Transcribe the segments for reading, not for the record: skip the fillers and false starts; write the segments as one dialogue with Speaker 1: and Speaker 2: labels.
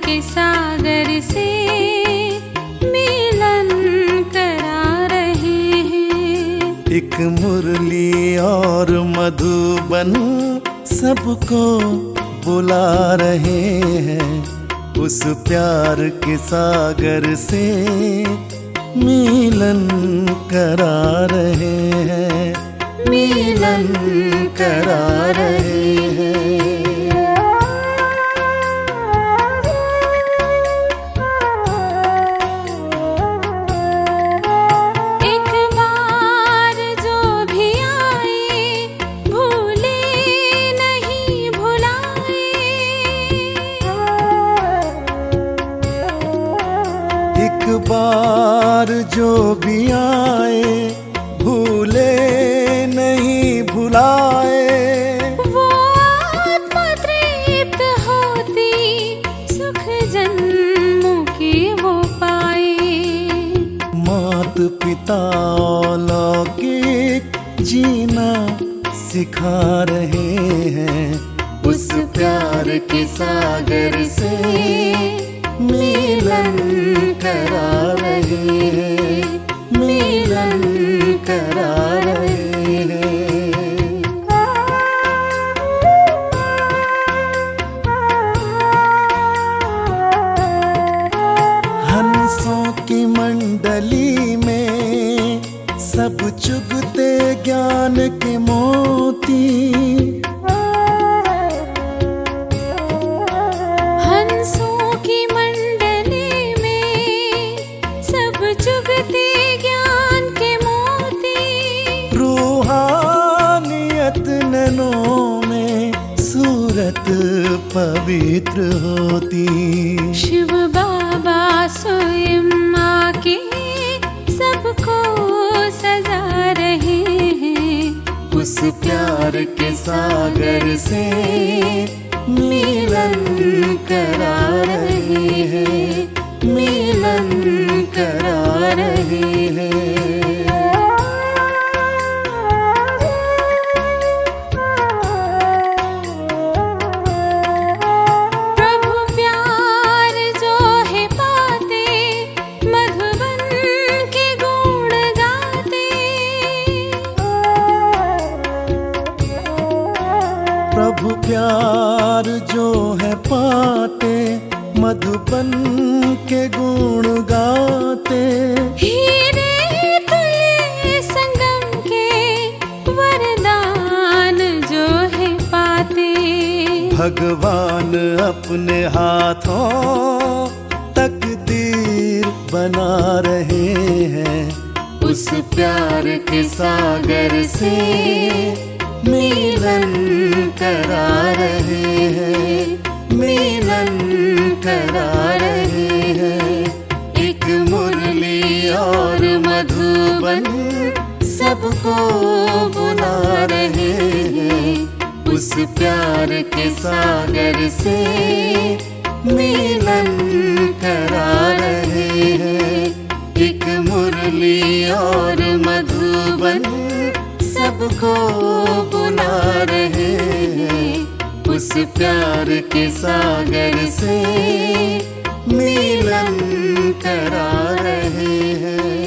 Speaker 1: के सागर से मिलन करा रहे हैं।
Speaker 2: एक मुरली और मधुबन सबको बुला रहे हैं। उस प्यार के सागर से मिलन करा रहे हैं, मिलन करा रहे हैं।
Speaker 1: एक बार जो भी आए भूले नहीं भुलाए।
Speaker 2: एक बार जो भी आए भूले नहीं भुलाए।
Speaker 1: वो आत्मा तृप्त होती सुख जन्मों की वो पाए।
Speaker 2: मात पिता लौकिक जीना सिखा रहे हैं। उस प्यार के सागर से मिलन करा रहे हैं, मिलन करा रहे हैं। हंसों की मंडली में सब चुगते ज्ञान के मोती।
Speaker 1: हंसों की मंडली में सब चुगते ज्ञान के मोती।
Speaker 2: रूहानियत नैनों में सूरत पवित्र होती।
Speaker 1: शिव बाबा स्वयं आके सबको सजा रहे हैं।
Speaker 2: उस प्यार के सागर से मिलन करा रहे हैं, मिलन करा रहे हैं।
Speaker 1: प्रभु प्यार जो है पाते मधुबन के गुण गाते।
Speaker 2: प्रभु प्यार जो है पाते मधुबन के गुण गाते।
Speaker 1: हीरे तुल्य संगम के वरदान जो है पाते।
Speaker 2: भगवान अपने हाथों तकदीर बना रहे हैं। उस प्यार के सागर से मिलन करा रहे हैं, मिलन करा रहे हैं। एक मुरली और मधुबन सबको बुला रहे हैं। उस प्यार के सागर से मिलन करा रहे हैं। एक मुरली और मधुबन सबको बुला रहे हैं। उस प्यार के सागर से मिलन करा रहे हैं,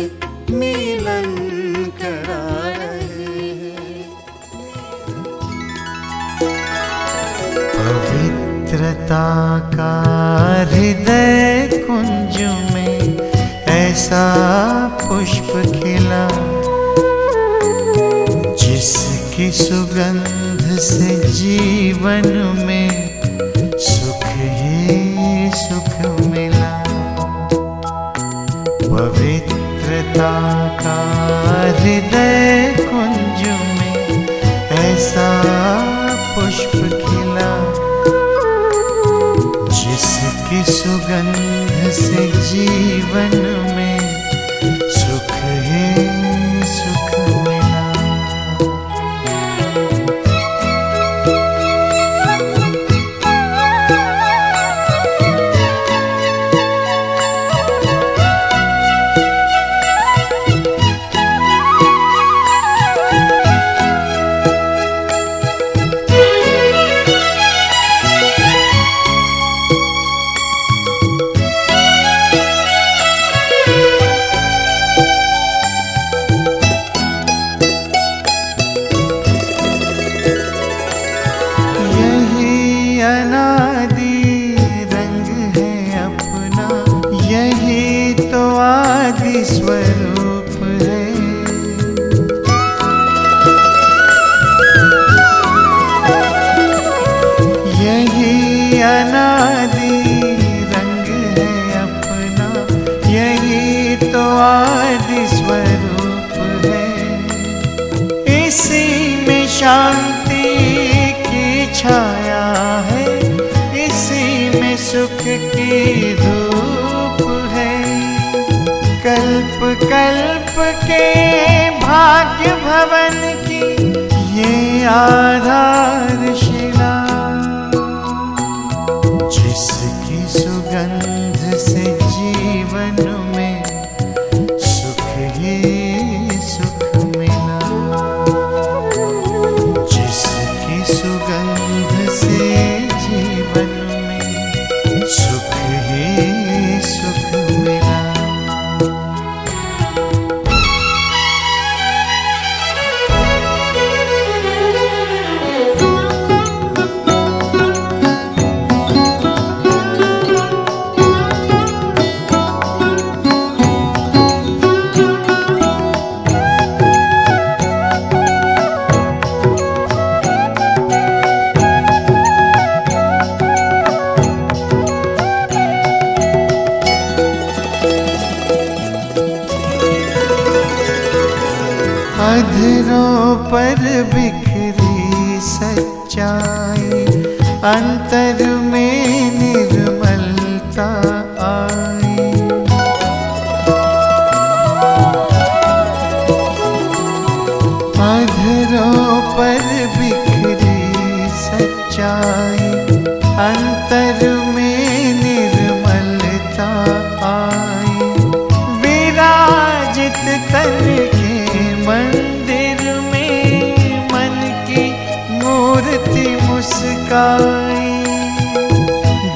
Speaker 2: मिलन करा रहे हैं।
Speaker 3: पवित्रता का हृदय कुंज में ऐसा पुष्प खिला जिसकी सुगंध से जीवन में सुख ही सुख मिला। पवित्रता का हृदय कुंज में ऐसा पुष्प खिला जिसकी सुगंध से जीवन में सुख ही सुख मिला। स्वरूप है। यही अनादि रंग है अपना, यही तो आदि स्वरूप है। इसी में शांति की छाया है, इसी में सुख की धूप है। कल्प कल्प के भाग्य भवन की ये आधारशिला, जिसकी सुगंध से जीवन में सुख ही सुख मिला, जिसकी सुगंध से जीवन में सुख ही सुख मिला। अधरों पर बिखरी सच्चाई, अंतर में निर्मलता आई। अधरों पर बिखरी सच्चाई, अंतर में निर्मलता आई। विराजित तन के मंदिर में मन की मूर्ति मुस्काई।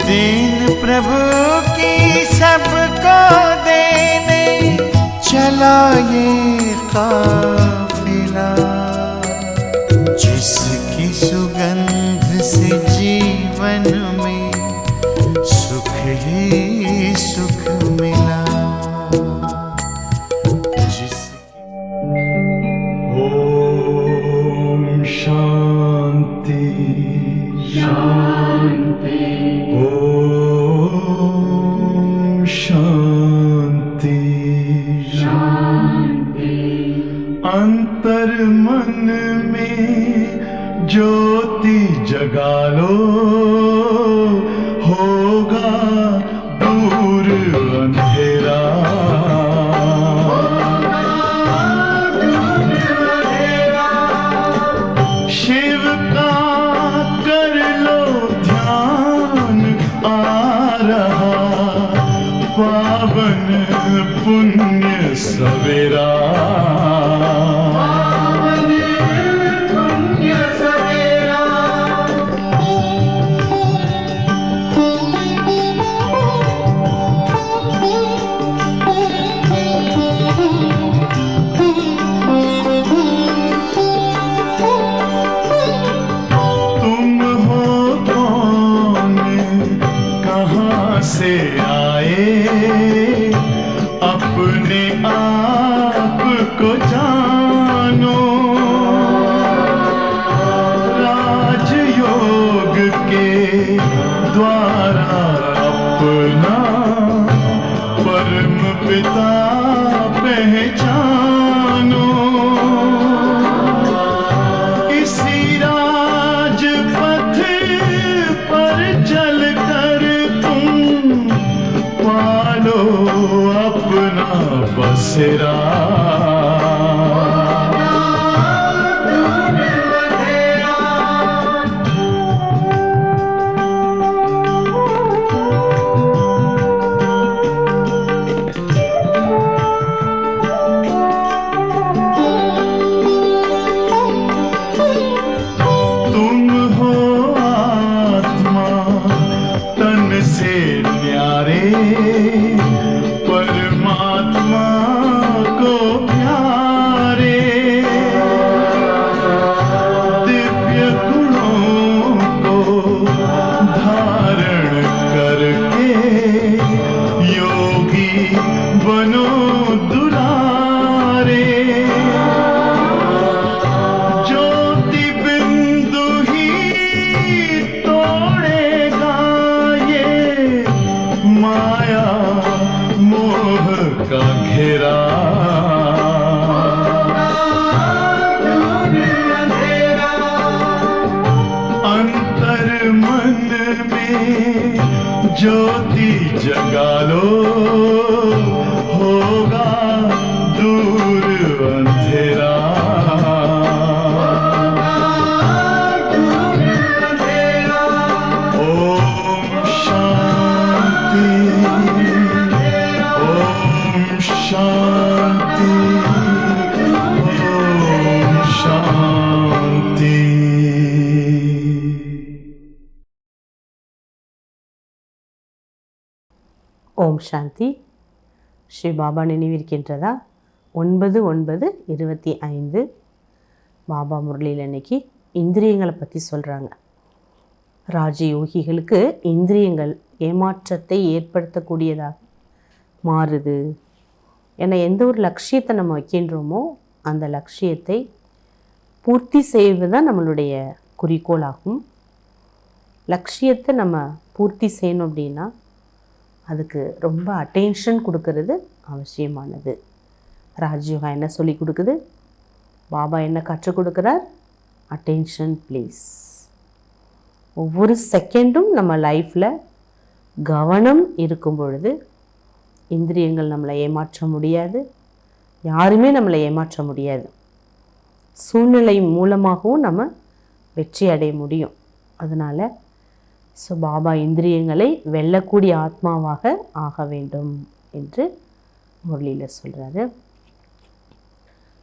Speaker 3: दीन प्रभु की सबको देने चला ये काफिला, जिसकी सुगंध से जीवन में सुख ही सुख मिला।
Speaker 2: ओम शांति शांति, ओम शांति शांति। अंतर मन में ज्योति जगा लो, होगा दूर अंधेरा। शिव का कर लो ध्यान, आ रहा पावन पुण्य सवेरा। से आए अपने आप को जानो, राजयोग के द्वारा अपना परम पिता पहचानो। इसी राजपथ पर चलकर पालो अपना बसेरा। तुम हो आत्मा तन से न्यारे, परमात्मा को प्यारे।
Speaker 3: दुलारे, ज्योति बिंदु ही तोड़ेगा ये माया मोह का घेरा। अंतर मन में ज्योति जगा लो, होगा दूर अंधेरा। ओम शांति, ओम शांति, ओम शांति।
Speaker 4: ஓம் சாந்தி. ஸ்ரீ பாபா நினைவிருக்கின்றதா? 9/9/25 பாபா முரளியில் அன்னைக்கு இந்திரியங்களை பற்றி சொல்கிறாங்க. ராஜயோகிகளுக்கு இந்திரியங்கள் ஏமாற்றத்தை ஏற்படுத்தக்கூடியதாக மாறுது. ஏன்னா எந்த ஒரு லட்சியத்தை நம்ம வைக்கின்றோமோ அந்த லட்சியத்தை பூர்த்தி செய்வது தான் நம்மளுடைய குறிக்கோளாகும். லட்சியத்தை நம்ம பூர்த்தி செய்யணும் அப்படின்னா அதுக்கு ரொம்ப அட்டென்ஷன் கொடுக்கறது அவசியமானது. ராஜயோகா என்ன சொல்லி கொடுக்குது? பாபா என்ன கற்றுக் கொடுக்குறார்? Attention please. ஒவ்வொரு செகண்டும் நம்ம லைஃப்பில் கவனம் இருக்கும் பொழுது இந்திரியங்கள் நம்மளை ஏமாற்ற முடியாது, யாருமே நம்மளை ஏமாற்ற முடியாது. சூழ்நிலை மூலமாகவும் நம்ம வெற்றி அடைய முடியும். அதனால் பாபா இந்திரியங்களை வெல்லக்கூடிய ஆத்மாவாக ஆக வேண்டும் என்று முரளியில் சொல்கிறாரு.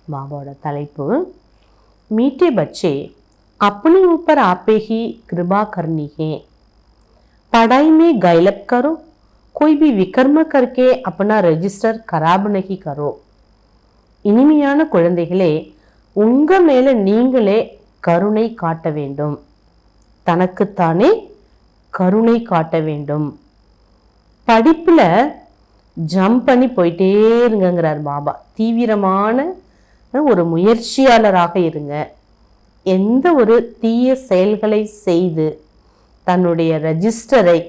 Speaker 4: பாபாவோட தலைப்பு, मीठे बच्चे अपने ऊपर आपे ही कृपा करनी है, पढ़ाई में गलत करो, कोई भी विकर्म करके अपना रजिस्टर खराब नहीं करो. இனிமையான குழந்தைகளே, உங்க மேல நீங்களே கருணை காட்ட வேண்டும், தனக்குத்தானே கருணை காட்ட வேண்டும். படிப்புல ஜம்ப் பண்ணி போயிட்டே இருங்கிறார் பாபா. தீவிரமான ஒரு முயற்சியாளராக இருங்க. எந்த ஒரு தீய செயல்களை செய்து தன்னுடைய ரெஜிஸ்டரை,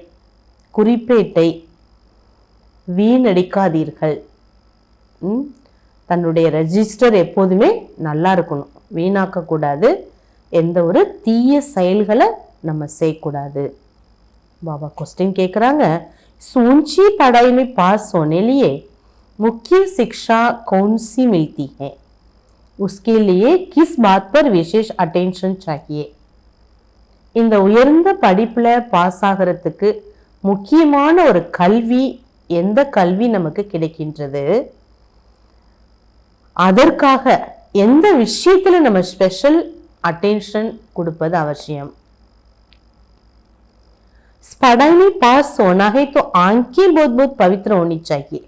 Speaker 4: குறிப்பேட்டை வீணடிக்காதீர்கள். தன்னுடைய ரெஜிஸ்டர் எப்போதுமே நல்லா இருக்கணும், வீணாக்கக்கூடாது. எந்த ஒரு தீய செயல்களை நம்ம செய்யக்கூடாது. बाबा क्वेश्चन கேட்குறாங்க, ऊंची पढ़ाई में पास होने लिए मुख्य शिक्षा कौन सी मिलती है, उसके लिए किस बात पर विशेष अटेंशन चाहिए. இந்த உயர்ந்த படிப்புல பாஸ் ஆகிறதுக்கு முக்கியமான ஒரு கல்வி, எந்த கல்வி நமக்கு கிடைக்கின்றது, அதற்காக எந்த விஷயத்துல நம்ம ஸ்பெஷல் அட்டென்ஷன் கொடுப்பது அவசியம். पढ़ाई में पास होना है तो आंखें बहुत बहुत पवित्र होनी चाहिए.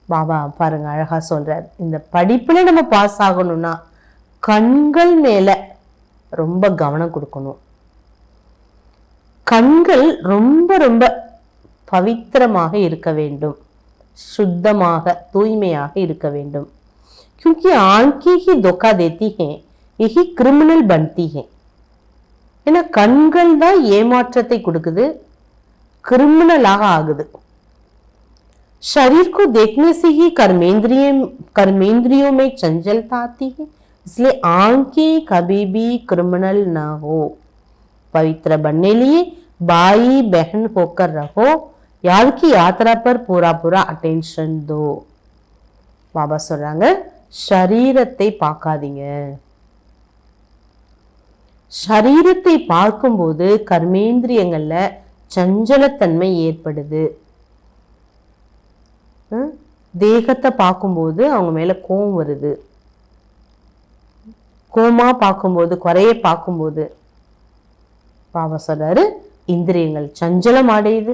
Speaker 4: பாபா பாருங்க அழகா சொல்றார், இந்த படிப்புல நம்ம பாஸ் ஆகணும்னா கண்கள் மேல ரொம்ப கவனம் கொடுக்கணும். கண்கள் ரொம்ப ரொம்ப பவித்திரமாக இருக்க வேண்டும், சுத்தமாக தூய்மையாக இருக்க வேண்டும். क्योंकि आंखें ही धोखा देती हैं, यही क्रिमिनल बनती हैं. ஏன்னா கண்கள் தான் ஏமாற்றத்தை கொடுக்குது, கிரிமினலாக ஆகுது. शरीर को देखने से ही कर्मेंद्रियों में चंचलता आती है, इसलिए आंखें कभी भी क्रिमिनल ना हो. पवित्र बनने लिए भाई बहन होकर रहो, यार की यात्रा पर पूरा पूरा अटेंशन दो. பாபா சொல்றாங்க, ஷரீரத்தை பார்க்காதீங்க. ஷரீரத்தை பார்க்கும்போது கர்மேந்திரியங்கள்ல சஞ்சலத்தன்மை ஏற்படுது. தேகத்தை பார்க்கும்போது அவங்க மேல கோபம் வருது. கோமா பார்க்கும்போது, குறைய பார்க்கும்போது பாபா சொல்றாரு, இந்திரியங்கள் சஞ்சலம் அடையுது,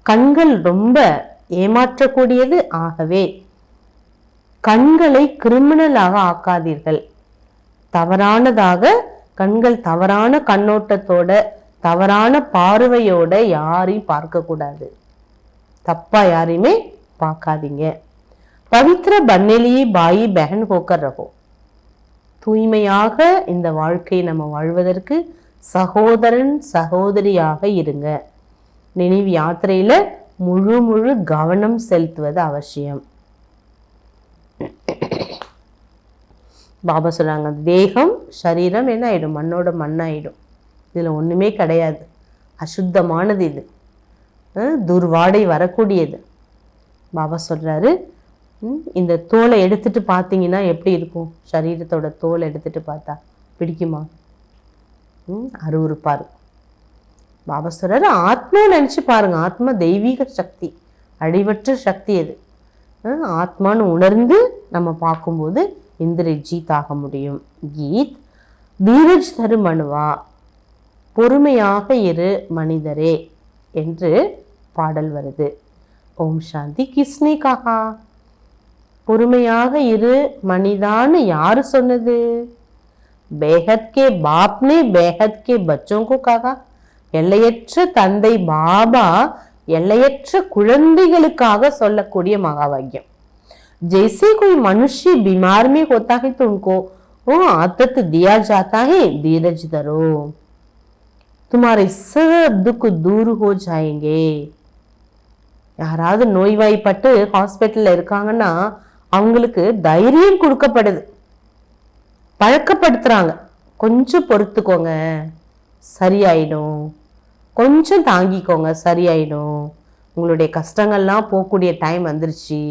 Speaker 4: கண்கள் ரொம்ப ஏமாற்றக்கூடியது. ஆகவே கண்களை கிரிமினலாக ஆக்காதீர்கள். தவறானதாக கண்கள் தவறான கண்ணோட்டத்தோட தவறான பார்வையோட யாரையும் பார்க்க கூடாது, தப்பா யாரையுமே பார்க்காதீங்க. பவித்ர பன்னேலியே பாயி பஹன் ஹோக்கர் ரஹோ. தூய்மையாக இந்த வாழ்க்கையை நம்ம வாழ்வதற்கு சகோதரன் சகோதரியாக இருங்க. நினைவு யாத்திரையில முழு கவனம் செலுத்துவது அவசியம். பாபா சொல்றாங்க, தேகம் சரீரம் என்ன ஆயிடும், மண்ணோட மண்ணாயிடும். இதுல ஒண்ணுமே கிடையாது, அசுத்தமானது இது, துர்வாடை வரக்கூடியது. பாபா சொல்றாரு, இந்த தோலை எடுத்துட்டு பார்த்தீங்கன்னா எப்படி இருக்கும், சரீரத்தோட தோலை எடுத்துட்டு பார்த்தா பிடிக்குமா? அருவருப்பா இருக்கும். பாபா சொல்றாரு, ஆத்மா நினைச்சு பாருங்க, ஆத்மா தெய்வீக சக்தி, அழிவற்ற சக்தி அது. ஆத்மான்னு உணர்ந்து நம்ம பார்க்கும்போது இந்திரிய ஜீத் ஆக முடியும். கீத் தீரஜ் தரு மனுவா, பொறுமையாக இரு மனிதரே என்று பாடல் வருது. ஓம் சாந்தி. கிஸ்னே கஹா? பொறுமையாக இரு மனிதான்னு யாரு சொன்னது? பேஹத் கே பாப் நே பேஹத் கே பச்சோं को कहा. எல்லையற்ற தந்தை பாபா எல்லையற்ற குழந்தைகளுக்காக சொல்லக்கூடிய மகா வாக்கியம். जैसे कोई मनुष्य बीमार में होता है तो उनको वो आदत दिया जाता है, धीरज धरो, तुम्हारे सब दुख दूर हो जाएंगे. யாராவது நோய்வாய்ப்பட்டு ஹாஸ்பிட்டல்ல இருக்காங்கன்னா அவங்களுக்கு தைரியம் கொடுக்கப்படுது, பழக்கப்படுத்துறாங்க. கொஞ்சம் பொறுத்துக்கோங்க, சரியாயிடும், கொஞ்சம் தாங்கிக்கோங்க, சரியாயிடும், உங்களுடைய கஷ்டங்கள்லாம் போகக்கூடிய டைம் வந்துருச்சு,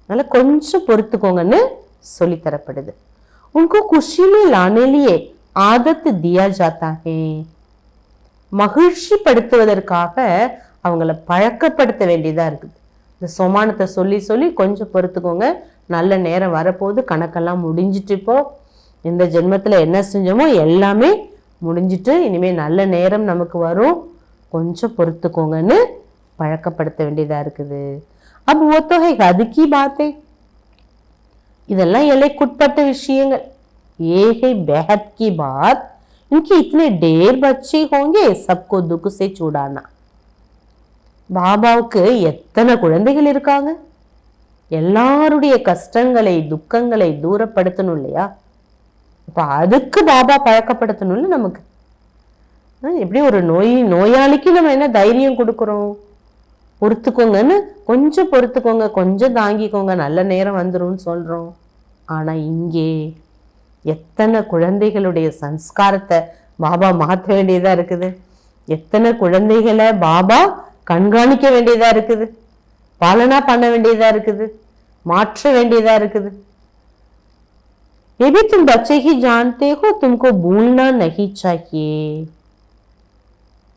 Speaker 4: அதனால கொஞ்சம் பொறுத்துக்கோங்கன்னு சொல்லித்தரப்படுது. உनको खुशी में लाने लिए आदत दिया जाता है. மகிழ்ச்சி படுத்துவதற்காக அவங்கள பழக்கப்படுத்த வேண்டியதா இருக்குது. இந்த சொமானத்தை சொல்லி சொல்லி கொஞ்சம் பொறுத்துக்கோங்க, நல்ல நேரம் வரப்போது, கணக்கெல்லாம் முடிஞ்சிட்டு, இப்போ இந்த ஜென்மத்துல என்ன செஞ்சோமோ எல்லாமே முடிஞ்சிட்டு, இனிமே நல்ல நேரம் நமக்கு வரும், கொஞ்சம் பொறுத்துக்கோங்கன்னு பழக்கப்படுத்த வேண்டியதா இருக்குது. अब वो तो है हद की बातें, இதெல்லாம் எல்லைக்குட்பட்ட விஷயங்கள். ये है बेहद की बात, इनके इतने ढेर बच्चे होंगे, सबको दुख से छुड़ाना. பாபாவுக்கு எத்தனை குழந்தைகள் இருக்காங்க, எல்லாருடைய கஷ்டங்களை துக்கங்களை தூரப்படுத்தணும் இல்லையா? இப்ப அதுக்கு பாபா பழக்கப்படுத்தணும் இல்லை நமக்கு. எப்படி ஒரு நோயாளிக்கு நம்ம என்ன தைரியம் கொடுக்குறோம், பொறுத்துக்கோங்கன்னு, கொஞ்சம் பொறுத்துக்கோங்க, கொஞ்சம் தாங்கிக்கோங்க, நல்ல நேரம் வந்துரும்னு சொல்றோம். ஆனா இங்கே எத்தனை குழந்தைகளுடைய சன்ஸ்காரத்தை பாபா மாற்ற வேண்டியதா இருக்குது, எத்தனை குழந்தைகளை பாபா கண்காணிக்க வேண்டியதா இருக்குது, பாலனா பண்ண வேண்டியதா இருக்குது, மாற்ற வேண்டியதா இருக்குது. ये भी तुम बच्चे ही जानते हो, तुमको भूलना नहीं चाहिए.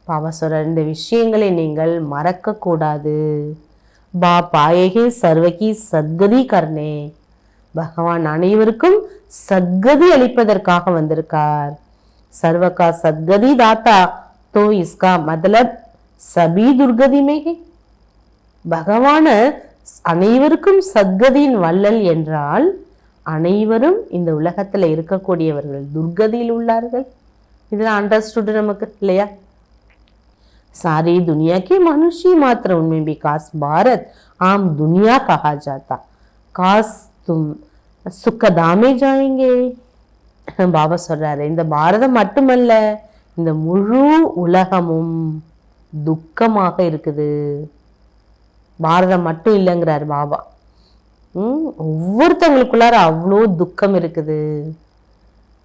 Speaker 4: பாபா சொல்ற, இந்த விஷயங்களை நீங்கள் மறக்க கூடாது. பாப் ஆயேகே சர்வகி சத்கதி கர்னே, பகவான் அனைவருக்கும் சத்கதி அளிப்பதற்காக வந்திருக்கார். சர்வகா சத்கதி தாத்தா, तो इसका मतलब सभी दुर्गति में है. பகவான அனைவருக்கும் சத்கதியின் வள்ளல் என்றால் அனைவரும் இந்த உலகத்துல இருக்கக்கூடியவர்கள் துர்கதியில் உள்ளார்கள். இதெல்லாம் அண்டர்ஸ்டுட் நமக்கு இல்லையா? सारी दुनिया के मनुष्य मात्र, उनमें भी खास भारत आम दुनिया कहा जाता. खास तुम सुखदामे जाएंगे. பாபா சொல்றாரு, இந்த பாரதம் மட்டுமல்ல, இந்த முழு உலகமும் துக்கமாக இருக்குது. பாரதம் மட்டும் இல்லைங்கிறார் பாபா. ஒவ்வொருத்தவங்களுக்குள்ளார அவ்வளோ துக்கம் இருக்குது.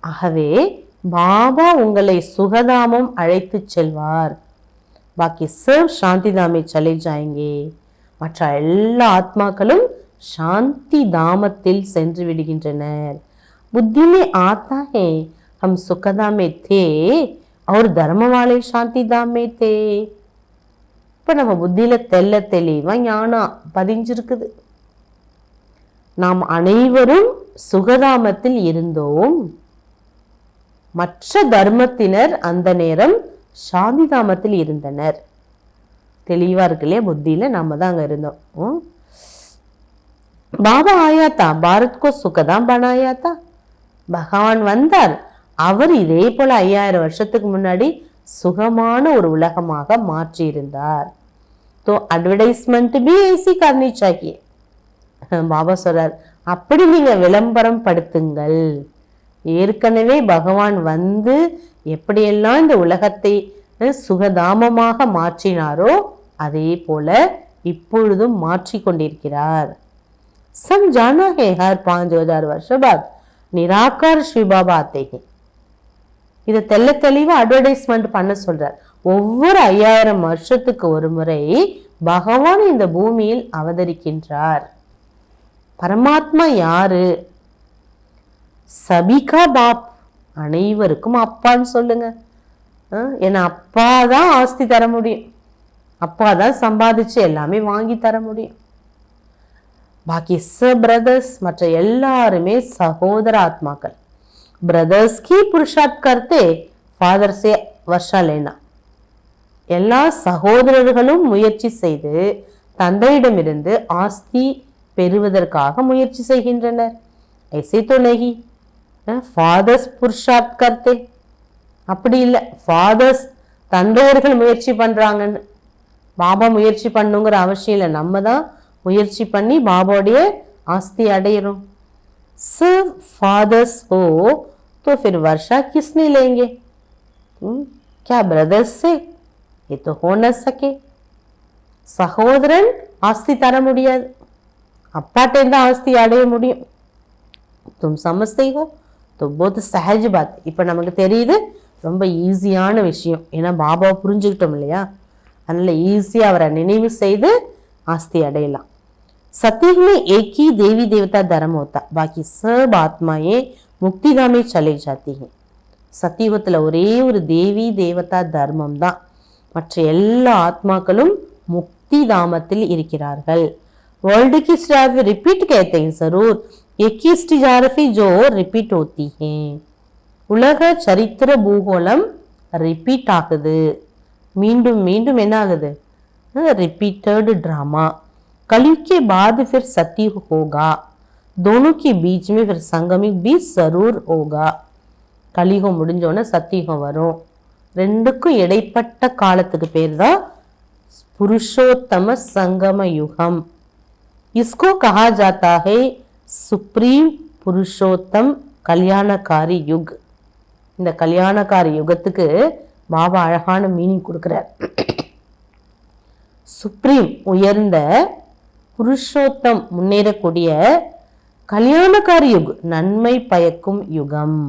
Speaker 4: ஆகவே பாபா உங்களை சுகதாமம் அழைத்து செல்வார். பாக்கி सब शांति धाम में चले जाएंगे. மற்ற எல்லா ஆத்மாக்களும் சாந்தி தாமத்தில் சென்று விடுகின்றனர். बुद्धि में आता है हम सुखधाम में थे और धर्म वाले शांति धाम में थे. இப்ப நம்ம புத்தியில தெல்ல தெளிவா ஞானம் பதிஞ்சிருக்குது. நாம் அனைவரும் சுகதாமத்தில் இருந்தோம், மற்ற தர்மத்தினர் அந்த நேரம் சாந்தி தாமத்தில் இருந்தனர். தெளிவா இருக்கு இல்லையா? புத்தியில நாம தான் அங்க இருந்தோம். பாபா ஆயாத்தா பாரத் கோ சுகதாம் பனாயாத்தா. பகவான் வந்தார், அவர் இதே போல 5000 வருஷத்துக்கு முன்னாடி சுகமான ஒரு உலகமாக மாற்றி இருந்தார். तो एडवर्टाइजमेंट भी ऐसी करनी चाहिए. பாபா சொல்றார், அப்படி நீங்க விளம்பரம் படுத்துங்கள். ஏற்கனவே பகவான் வந்து எப்படியெல்லாம் இந்த உலகத்தை சுகதாமமாக மாற்றினாரோ அதே போல இப்பொழுதும் மாற்றிக் கொண்டிருக்கிறார். सब जाना है हर 5000 वर्ष बाद निराकार श्री बाबा आते हैं. இதை தெல்ல தெளிவா அட்வர்டைஸ்மெண்ட் பண்ண சொல்றார். ஒவ்வொரு 5000 வருஷத்துக்கு ஒரு முறை பகவான் இந்த பூமியில் அவதரிக்கின்றார். பரமாத்மா யாரு? சபிகா பாப், அனைவருக்கும் அப்பான்னு சொல்லுங்க. ஏன்னா அப்பா தான் ஆஸ்தி தர முடியும், அப்பா தான் சம்பாதிச்சு எல்லாமே வாங்கி தர முடியும். பாக்கி பிரதர்ஸ் மற்ற எல்லாருமே சகோதர ஆத்மாக்கள். பிரதர்ஸ் கி புருஷார்த் கர்த்தே ஃபாதர் சே வர்ஷா லேனா. எல்லா சகோதரர்களும் முயற்சி செய்து தந்தையிடமிருந்து ஆஸ்தி பெறுவதற்காக முயற்சி செய்கின்றனர். ஐசே தோ நஹி ஃபாதர்ஸ் புருஷார்த் கர்த்தே, அப்படி இல்லை. ஃபாதர்ஸ் தந்தையர்கள் முயற்சி பண்றாங்கன்னு பாபா முயற்சி பண்ணுங்கிற அவசியம் இல்லை. நம்ம தான் முயற்சி பண்ணி பாபாவுடைய ஆஸ்தி அடையிறோம். सिर्फ फादर्स हो तो फिर वर्षा किसने लेंगे? क्या ब्रदर्स से? ये तो हो न सके. சகோதரன் ஆஸ்தி தர முடியாது, அப்பாட்டேருந்து ஆஸ்தி அடைய முடியும். तुम समझते हो तो बहुत सहज बात. இப்போ நமக்கு தெரியுது, ரொம்ப ஈஸியான விஷயம். ஏன்னா பாபாவை புரிஞ்சுக்கிட்டோம் இல்லையா, அதனால ஈஸியா அவரை நினைவு செய்து ஆஸ்தி அடையலாம். सतयुग में एक ही देवी देवता धर्म होता, बाकी सब आत्माएं मुक्तिधाम में चले जाती हैं. சத்தியுகத்துல ஒரே ஒரு தேவி தேவதா தர்மம் தான், மற்ற எல்லா ஆத்மாக்களும் முக்தி தாமத்தில் இருக்கிறார்கள். वर्ल्ड की स्टारफी रिपीट कहते हैं जरूर, एक ही स्टारफी जो रिपीट होती है. உலக சரித்திர பூகோளம் ரிப்பீட் ஆகுது, மீண்டும் மீண்டும் என்ன ஆகுது? Repeated drama. कलयुग के बाद फिर सतयुग होगा, दोनों के बीच में फिर संगमयुग भी जरूर होगा. கலியுகம் முடிஞ்சோன்னு சத்தியுகம் வரும். ரெண்டுக்கும் இடைப்பட்ட காலத்துக்கு பேர் தான் புருஷோத்தம சங்கம யுகம். इसको कहा जाता है सुप्रीम पुरुषोत्तम कल्याणकारी युग. இந்த கல்யாணக்காரி யுகத்துக்கு பாபா அழகான மீனிங் கொடுக்கிறார். சுப்ரீம் உயர்ந்த, புருஷோத்தம் முன்னேறக்கூடிய, கல்யாணக்காரி யுக் நன்மை பயக்கும் யுகம்.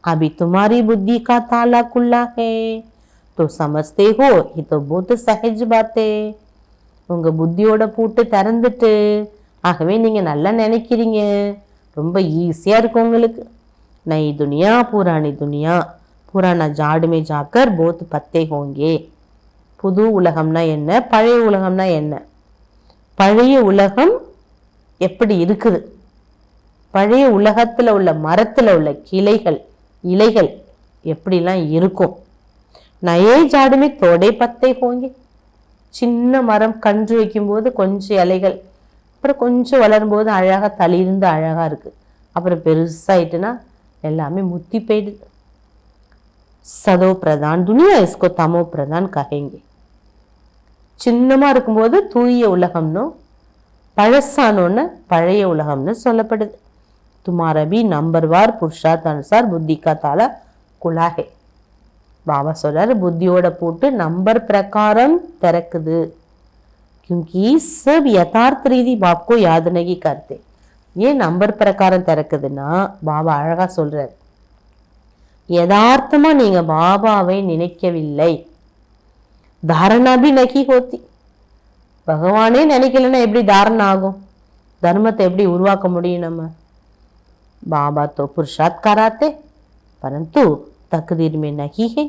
Speaker 4: अभी तुम्हारी बुद्धि का ताला खुला है तो समझते हो ये तो बहुत सहज बात है. உங்க புத்தியோட பூட்டு திறந்துட்டு, ஆகவே நீங்க நல்லா நினைக்கிறீங்க, ரொம்ப ஈஸியா இருக்கு உங்களுக்கு. नई दुनिया पुरानी दुनिया, पुराना झाड़ में जाकर बहुत पत्ते होंगे. புது உலகம்னா என்ன, பழைய உலகம்னா என்ன? பழைய உலகம் எப்படி இருக்குது? பழைய உலகத்துல உள்ள மரத்துல உள்ள கிளைகள் இலைகள் எப்படிலாம் இருக்கும்? நயே ஜாடுமே தோடை பத்தை ஹோங்கி. சின்ன மரம் கன்று வைக்கும்போது கொஞ்சம் இலைகள், அப்புறம் கொஞ்சம் வளரும்போது அழகா தளிர்ந்து அழகா இருக்கு, அப்புறம் பெருசாயிட்டுனா எல்லாமே முத்தி போயிடுது. சதோ பிரதான் துனியா, இஸ்கோ தமோ பிரதான் கஹேங்கே. சின்னமா இருக்கும்போது தூய உலகம்னு, பழசானோன்னு பழைய உலகம்னு சொல்லப்படுது. तुम्हारा भी नंबरवार पुरुषार्थ अनुसार बुद्धि का ताला खुला है. பாபா சொல்றாரு, புத்தியோட போட்டு நம்பர் பிரகாரம் திறக்குது. क्योंकि सब यथार्थ रीति बाप को याद नहीं करते. ஏன் நம்பர் பிரகாரம் திறக்குதுன்னா, பாபா அழகா சொல்றாரு, யதார்த்தமா நீங்க பாபாவை நினைக்கவில்லை. தாரணா भी नहीं होती. பகவானே நினைக்கலன்னா எப்படி தாரணா ஆகும்? தர்மத்தை எப்படி உருவாக்க முடியும் நம்ம? बाबा तो पुरुषार्थ कराते परंतु तकदीर में नहीं है.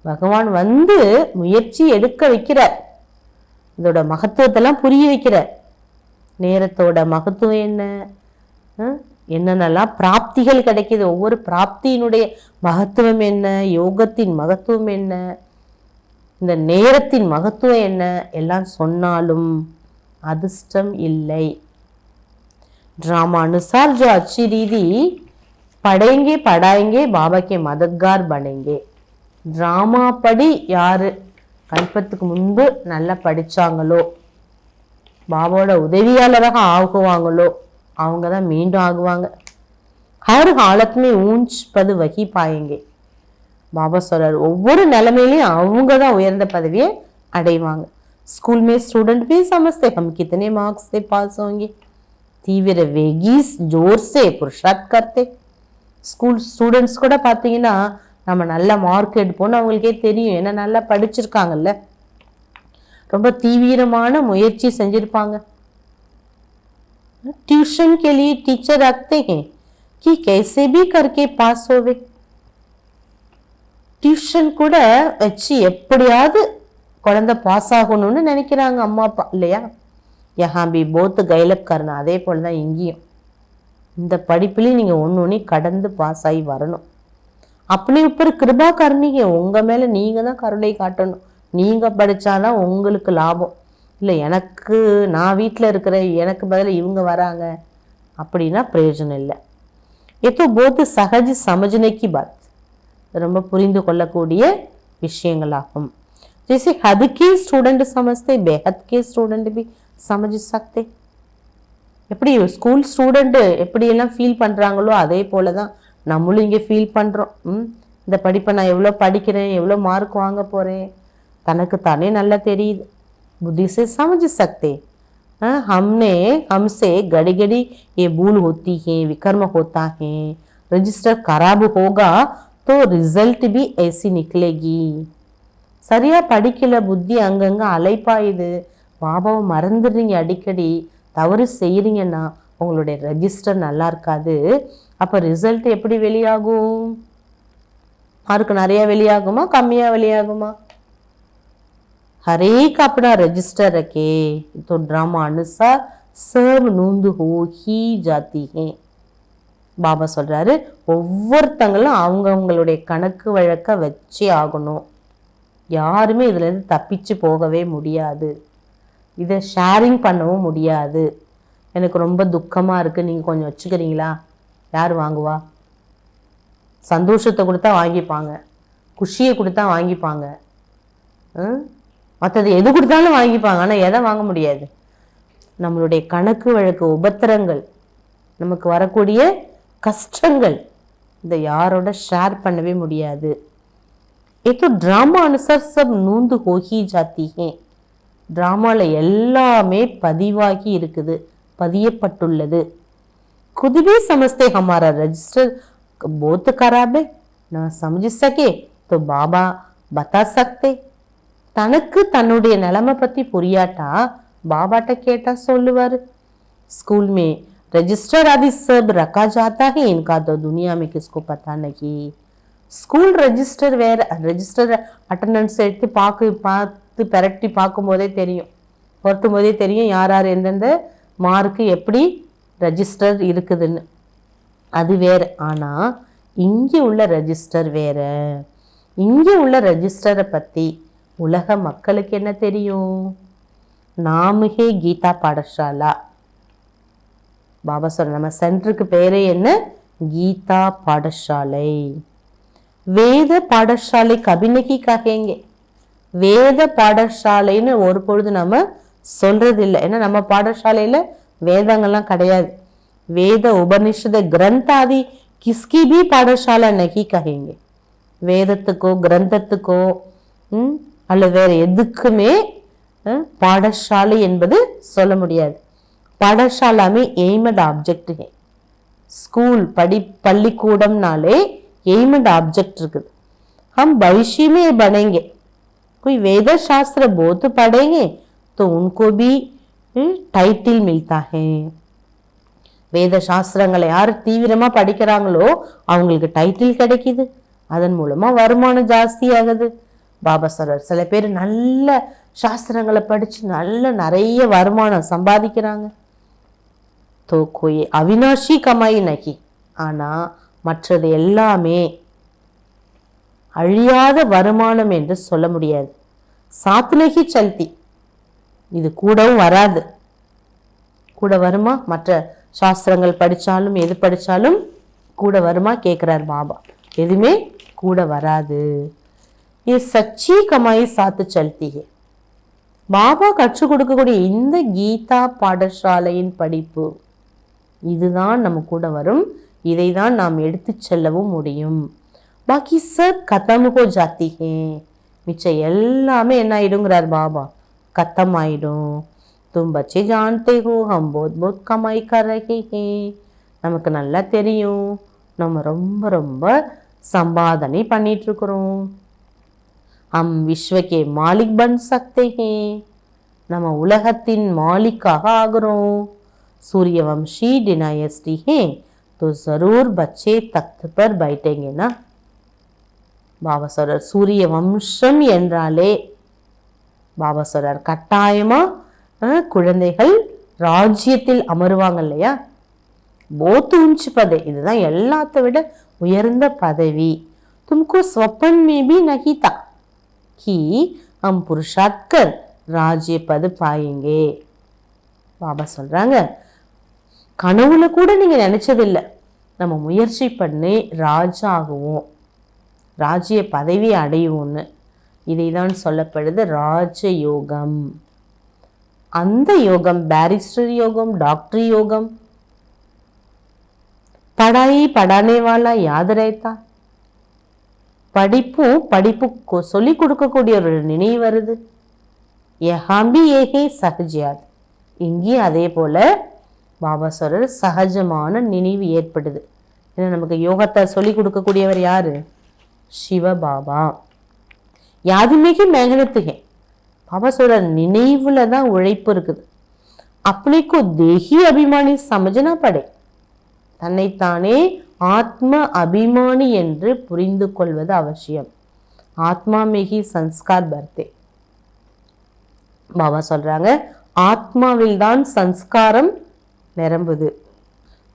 Speaker 4: பகவான் வந்து முயற்சி எடுக்க வைக்கிறார், இதோட மகத்துவத்தெல்லாம் புரிய வைக்கிறார். நேரத்தோட மகத்துவம் என்ன, என்னென்னலாம் பிராப்திகள் கிடைக்கிது, ஒவ்வொரு பிராப்தியினுடைய மகத்துவம் என்ன, யோகத்தின் மகத்துவம் என்ன, இந்த நேரத்தின் மகத்துவம் என்ன எல்லாம் சொன்னாலும் அதிர்ஷ்டம் இல்லை. ड्रामा अनुसार जो अच्छी रीति पढ़ेंगे पढ़ाएंगे बाबा के मददगार बनेंगे. ड्रामा पढ़ी யாரு கல்பத்துக்கு முன்பு நல்லா படிச்சாங்களோ, பாபாவோட உதவியாளராக ஆகுவாங்களோ, அவங்க தான் மீண்டும் ஆகுவாங்க. ஹர் ஹாலத் மே ஊஞ்ச் பது வகி பாயங்க. பாபா சொல்றாரு, ஒவ்வொரு நிலைமையிலையும் அவங்க தான் உயர்ந்த பதவியை அடைவாங்க. स्कूल में स्टूडेंट भी समझते हम कितने मार्क्स से पास होंगे, தீவிர வேகி ஜோர் சே புருஷார்த் கர்த்தே. ஸ்கூல் ஸ்டூடெண்ட்ஸ் கூட பார்த்தீங்கன்னா நம்ம நல்ல மார்க் எடுப்போம்னு அவங்களுக்கே தெரியும், ஏன்னா நல்லா படிச்சிருக்காங்கல்ல, ரொம்ப தீவிரமான முயற்சி செஞ்சிருப்பாங்க. ट्यूशन के लिए टीचर रखते हैं कि कैसे भी करके पास होवे. டியூஷன் கூட வச்சு எப்படியாவது குழந்தை பாஸ் ஆகணும்னு நினைக்கிறாங்க அம்மா அப்பா இல்லையா. யஹா பி போத் கைலப் கர்னா. அதே போல தான் இங்கேயும் இந்த படிப்புலையும் நீங்கள் ஒன்று கடந்து பாஸ் ஆகி வரணும். அப்படி உப்பர் கிருபா கர்ணிங்க, உங்கள் மேலே நீங்கள் தான் கருணை காட்டணும். நீங்கள் படித்தாதான் உங்களுக்கு லாபம். இல்லை எனக்கு நான் வீட்டில் இருக்கிற எனக்கு பதில் இவங்க வராங்க அப்படின்னா பிரயோஜனம் இல்லை. ஏதோ போத்து சகஜ சமஜனைக்கு பாத், ரொம்ப புரிந்து கொள்ளக்கூடிய விஷயங்களாகும். जैसे हद के स्टूडेंट समझते बेहद के स्टूडेंट भी समझ सकते. எப்படி ஸ்கூல் ஸ்டூடெண்ட் எப்படியெல்லாம் ஃபீல் பண்ணுறாங்களோ அதே போல தான் நம்மளும் இங்கே ஃபீல் பண்ணுறோம். இந்த படிப்பை நான் எவ்வளோ படிக்கிறேன், எவ்வளோ மார்க் வாங்க போகிறேன், தனக்கு தானே நல்லா தெரியுது. बुद्धि से समझ सकते. हमसे घड़ी घड़ी ये भूल होती है, विकर्म होता है, रजिस्टर खराब होगा तो रिजल्ट भी ऐसी निकलेगी. சரியா படிக்கல, புத்தி அங்கங்க அலைப்பாயுது, பாபாவை மறந்துடுறீங்க, அடிக்கடி தவறு செய்யறீங்கன்னா உங்களுடைய ரெஜிஸ்டர் நல்லா இருக்காது. அப்போ ரிசல்ட் எப்படி வெளியாகும்? மார்க் நிறைய வெளியாகுமா கம்மியா வெளியாகுமா? हर एक अपना रजिस्टर रखे तो ड्रामा अनुसार सब नोंद हो ही जाती है. பாபா சொல்றாரு, ஒவ்வொருத்தங்களும் அவங்களுடைய கணக்கு வழக்க வச்சே ஆகணும். யாருமே இதுல இருந்து தப்பிச்சு போகவே முடியாது. இதை ஷேரிங் பண்ணவும் முடியாது. எனக்கு ரொம்ப துக்கமா இருக்கு, நீங்க கொஞ்சம் வச்சுக்கிறீங்களா? யார் வாங்குவா? சந்தோஷத்தை கொடுத்தா வாங்கிப்பாங்க, குஷியை கொடுத்தா வாங்கிப்பாங்க, மற்றது எது கொடுத்தாலும் வாங்கிப்பாங்க. ஆனால் எதை வாங்க முடியாது? நம்மளுடைய கணக்கு வழக்கு உபத்திரங்கள், நமக்கு வரக்கூடிய கஷ்டங்கள், இதை யாரோட ஷேர் பண்ணவே முடியாது. ஏதோ ட்ராமா அனுசார் சப் நூந்து ஹோஹி ஜாத்தி ஹே. ட்ராமாவில் எல்லாமே பதிவாகி இருக்குது, பதியப்பட்டுள்ளது. खुद भी समझते हमारा रजिस्टर बहुत खराब है, ना समझ सके तो बाबा बता सकते. தனக்கு தன்னுடைய நிலைமை பற்றி புரியாட்டா பாபாட்ட கேட்டா சொல்லுவார். स्कूल में रजिस्टर आदि सब रखा जाता है, इनका तो दुनिया में किसको पता नहीं. ஸ்கூல் ரெஜிஸ்டர் வேற, ரெஜிஸ்டர் அட்டண்டன்ஸ் எடுத்து பார்த்து பெரட்டி பார்க்கும் போதே தெரியும், பொருட்டும் போதே தெரியும் யார் யார் எந்தெந்த மார்க்கு எப்படி ரெஜிஸ்டர் இருக்குதுன்னு. அது வேற. ஆனால் இங்கே உள்ள ரெஜிஸ்டர் வேற. இங்கே உள்ள ரெஜிஸ்டரை பற்றி உலக மக்களுக்கு என்ன தெரியும்? நாமகே கீதா பாடசாலா. பாபா சொல்ற நம்ம சென்டருக்கு பேரே என்ன? கீதா பாடசாலை. வேத பாடசாலை கபினகி ககேங்க. வேத பாடசாலைன்னு ஒரு பொழுது நம்ம சொல்றது இல்லை. ஏன்னா நம்ம பாடசாலையில வேதங்கள்லாம் கிடையாது. வேத உபனிஷத கிரந்தாதி கிஸ்கி பி பாடசாலை நகி ககேங்க. வேதத்துக்கோ கிரந்தத்துக்கோ அல்லது வேற எதுக்குமே பாடசாலை என்பது சொல்ல முடியாது. பாடசாலாமே एम ऑब्जेक्ट है. स्कूल பள்ளிக்கூடம்னாலே एम ऑब्जेक्ट இருக்குது. हम भविष्य में बनेंगे, कोई वेद शास्त्र बहुत पढ़ेंगे तो उनको भी टाइटल मिलता है. வேத சாஸ்திரங்களை யார் தீவிரமா படிக்கிறாங்களோ அவங்களுக்கு டைட்டில் கிடைக்குது, அதன் மூலமா வருமானம் ஜாஸ்தி ஆகுது. பாபா சொல்றார், சில பேர் நல்ல சாஸ்திரங்களை படிச்சு நிறைய வருமானம் சம்பாதிக்கிறாங்க. தோ கோய் அவினாஷி கமாய் நகி. ஆனா மற்றது எல்லாமே அழியாத வருமானம் என்று சொல்ல முடியாது. சாத்னகி சல்தி, இது கூடவும் வராது. கூட வருமா? மற்ற சாஸ்திரங்கள் படிச்சாலும் எது படிச்சாலும் கூட வருமா கேட்கிறார் பாபா. எதுவுமே கூட வராது. ये सच्ची कमाई साथ चलती है. பாபா கற்றுக் கொடுக்கக்கூடிய இந்த கீதா பாடசாலையின் படிப்பு இதுதான் நம்ம கூட வரும். இதை தான் நாம் எடுத்து செல்லவும் முடியும். பாக்கி சப் கத்தம் ஹோ ஜாத்தி ஹே. மிச்சம் எல்லாமே என்ன ஆயிடுங்கிறார் பாபா, கத்தம் ஆயிடும். தும் பச்சே ஜான்தே ஹோ ஹம் போத் போத் கமாய் கர் ரஹே ஹே. நமக்கு நல்லா தெரியும் நம்ம ரொம்ப ரொம்ப சம்பாதனை பண்ணிட்டு இருக்கிறோம். ஹம் விஸ்வக்கே மாலிக் பன் சக்தே ஹே. நம்ம உலகத்தின் மாலிக்காக ஆகிறோம். सूर्यवंशी डिनायस्टी है तो जरूर बच्चे तख्त पर बैठेंगे ना. பாபா சொல்றார் சூரிய வம்சம் என்றாலே பாபா சொல்றார் கட்டாயமா குழந்தைகள் ராஜ்யத்தில் அமருவாங்க இல்லையா. बहुत ऊंच पद, இதுதான் எல்லாத்தை விட உயர்ந்த பதவி. तुमको स्वप्न में भी नहीं था कि हम पुरुषार्थ कर राज्य पद पाएंगे. பாபா சொல்றாங்க கனவுல கூட நீங்க நினைச்சதில்லை நம்ம முயற்சி பண்ணி ராஜா ஆகுவோம், ராஜ்ய பதவி அடையுவோம்னு. இதைதான் சொல்லப்படுது ராஜ யோகம். அந்த யோகம் बैरिस्टर யோகம், டாக்டர் யோகம். படாயி படானே வாலா யாद रहता. படிப்பு சொல்லி கொடுக்கக்கூடிய ஒரு நினைவு வருது. யஹாம்பி ஏகே சஹஜியாத். இங்கேயும் அதே போல பாபா சொல்ற சகஜமான நினைவு ஏற்படுது. ஏன்னா நமக்கு யோகத்தை சொல்லி கொடுக்கக்கூடியவர் யாரு? சிவ பாபா. யாதுமேகி மேகனத்துகே. பாபா சொல்ற நினைவுல தான் உழைப்பு இருக்குது. அப்பனைக்கோ தேகி அபிமானி சமஜனா படை. தன்னைத்தானே ஆத்ம அபிமானி என்று புரிந்து கொள்வது அவசியம். ஆத்மா மேகி சன்ஸ்கார் பர்த்தே. பாபா சொல்றாங்க ஆத்மாவில் தான் சன்ஸ்காரம் நிரம்புது.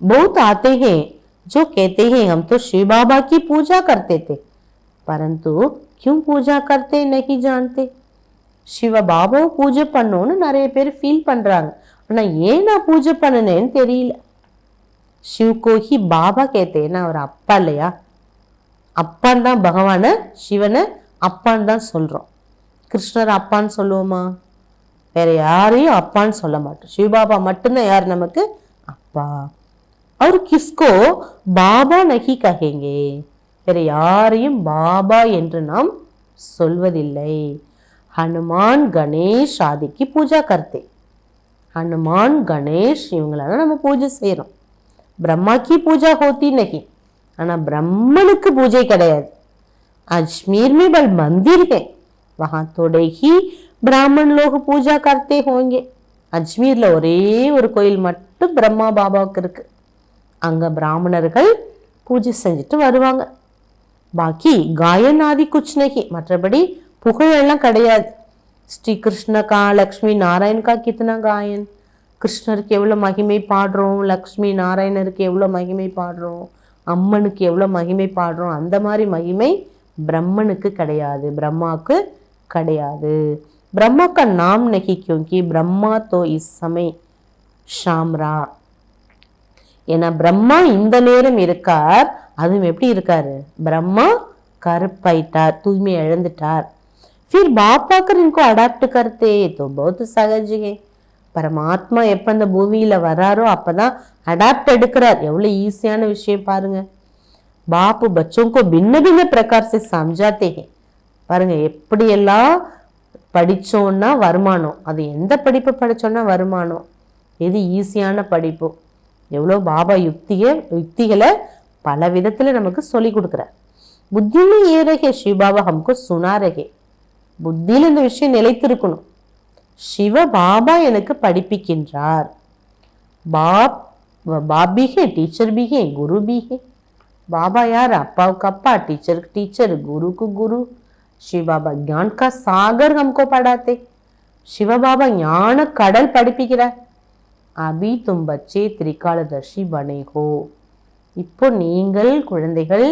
Speaker 4: बहुत आते हैं जो कहते हैं हम तो शिव बाबा की पूजा करते थे परंतु क्यों पूजा करते नहीं जानते. சிவ பாபாவை பூஜை பண்ணோன்னு நிறைய பேர் ஃபீல் பண்றாங்க. ஆனா ஏன் நான் பூஜை பண்ணனேன்னு தெரியல. शिव को ही बाबा कहते हैं ना, அவர் அப்பா இல்லையா? அப்பான் தான் பகவான சிவனை அப்பான்னு தான் சொல்றோம். கிருஷ்ணர் அப்பான்னு சொல்லுவோமா? வேற யாரையும் அப்பான்னு சொல்ல மாட்டோம். சிவபாபா மட்டும்தான் யார் நமக்கு அப்பா. அவர் கிஸ்கோ பாபா நகி கஹேங்கே. வேற யாரையும் பாபா என்று நாம் சொல்வதில்லை. ஹனுமான் கணேஷ் ஆதிக்கு பூஜா கர்த்தே. ஹனுமான் கணேஷ் இவங்களால நம்ம பூஜை செய்யறோம். பிரம்மாக்கு பூஜா ஹோத்தி நகி. ஆனா பிரம்மனுக்கு பூஜை கிடையாது. अजमेर में बल मंदिर है वहां थोड़े ही ब्राह्मण लोग पूजा करते होंगे. அஜ்மீர்ல ஒரே ஒரு கோயில் மட்டும் பிரம்மா பாபாவுக்கு இருக்கு. அங்க பிராமணர்கள் பூஜை செஞ்சுட்டு வருவாங்க. பாக்கி காயன் ஆதி குச் நகி. மற்றபடி புகழெல்லாம் கிடையாது. ஸ்ரீ கிருஷ்ண கா லக்ஷ்மி நாராயண் கா கித்தனா காயன். கிருஷ்ணருக்கு எவ்வளவு மகிமை பாடுறோம், லக்ஷ்மி நாராயணருக்கு எவ்வளவு மகிமை பாடுறோம், அம்மனுக்கு எவ்வளவு மகிமை பாடுறோம். அந்த மாதிரி மகிமை ब्रह्मनुக்கு கிடையாது, ब्रह्माக்கு கிடையாது. ब्रह्मा का नाम नहीं क्योंकि ब्रह्मा तो इस समय शामरा. ஏன்னா பிரம்மா இந்த நேரம் இருக்கார். அதுவும் எப்படி இருக்காரு? பிரம்மா கருப்பாயிட்டார், தூய்மை இழந்துட்டார். फिर बाप आकर इनको अडाप्ट करते तो बहुत सहज है. பரமாத்மா எப்ப அந்த பூமியில வராரோ அப்பதான் அடாப்ட் எடுக்கிறார். எவ்வளவு ஈஸியான விஷயம் பாருங்க. बाप बच्चों को भिन्न भिन्न प्रकार से समझाते हैं. பாருங்க எப்படியெல்லாம் படிச்சோம்னா வருமானம், அது எந்த படிப்பு படிச்சோம்னா வருமானம், எது ஈஸியான படிப்பு, எவ்வளோ பாபா யுக்திகளை பல விதத்துல நமக்கு சொல்லி கொடுக்குறார். புத்தியில ஏ ரகே சிவ பாபா ஹம்கோ சுனா ரகே. புத்தியில இந்த விஷயம் நிலைத்திருக்கணும். சிவ பாபா எனக்கு படிப்பிக்கின்றார். बाप भी है, टीचर भी है, गुरु भी है. बाबा यार अप्पा अप्पा, टीचर टीचर, गुरु को गुरु. शिव बाबा ज्ञान का सागर हमको पढ़ाते. शिव बाबा ज्ञान கடல் படிப்பிக்கிறார். अभी तुम बच्चे त्रिकालदर्शी बने हो. இப்போ நீங்கள் குழந்தைகள்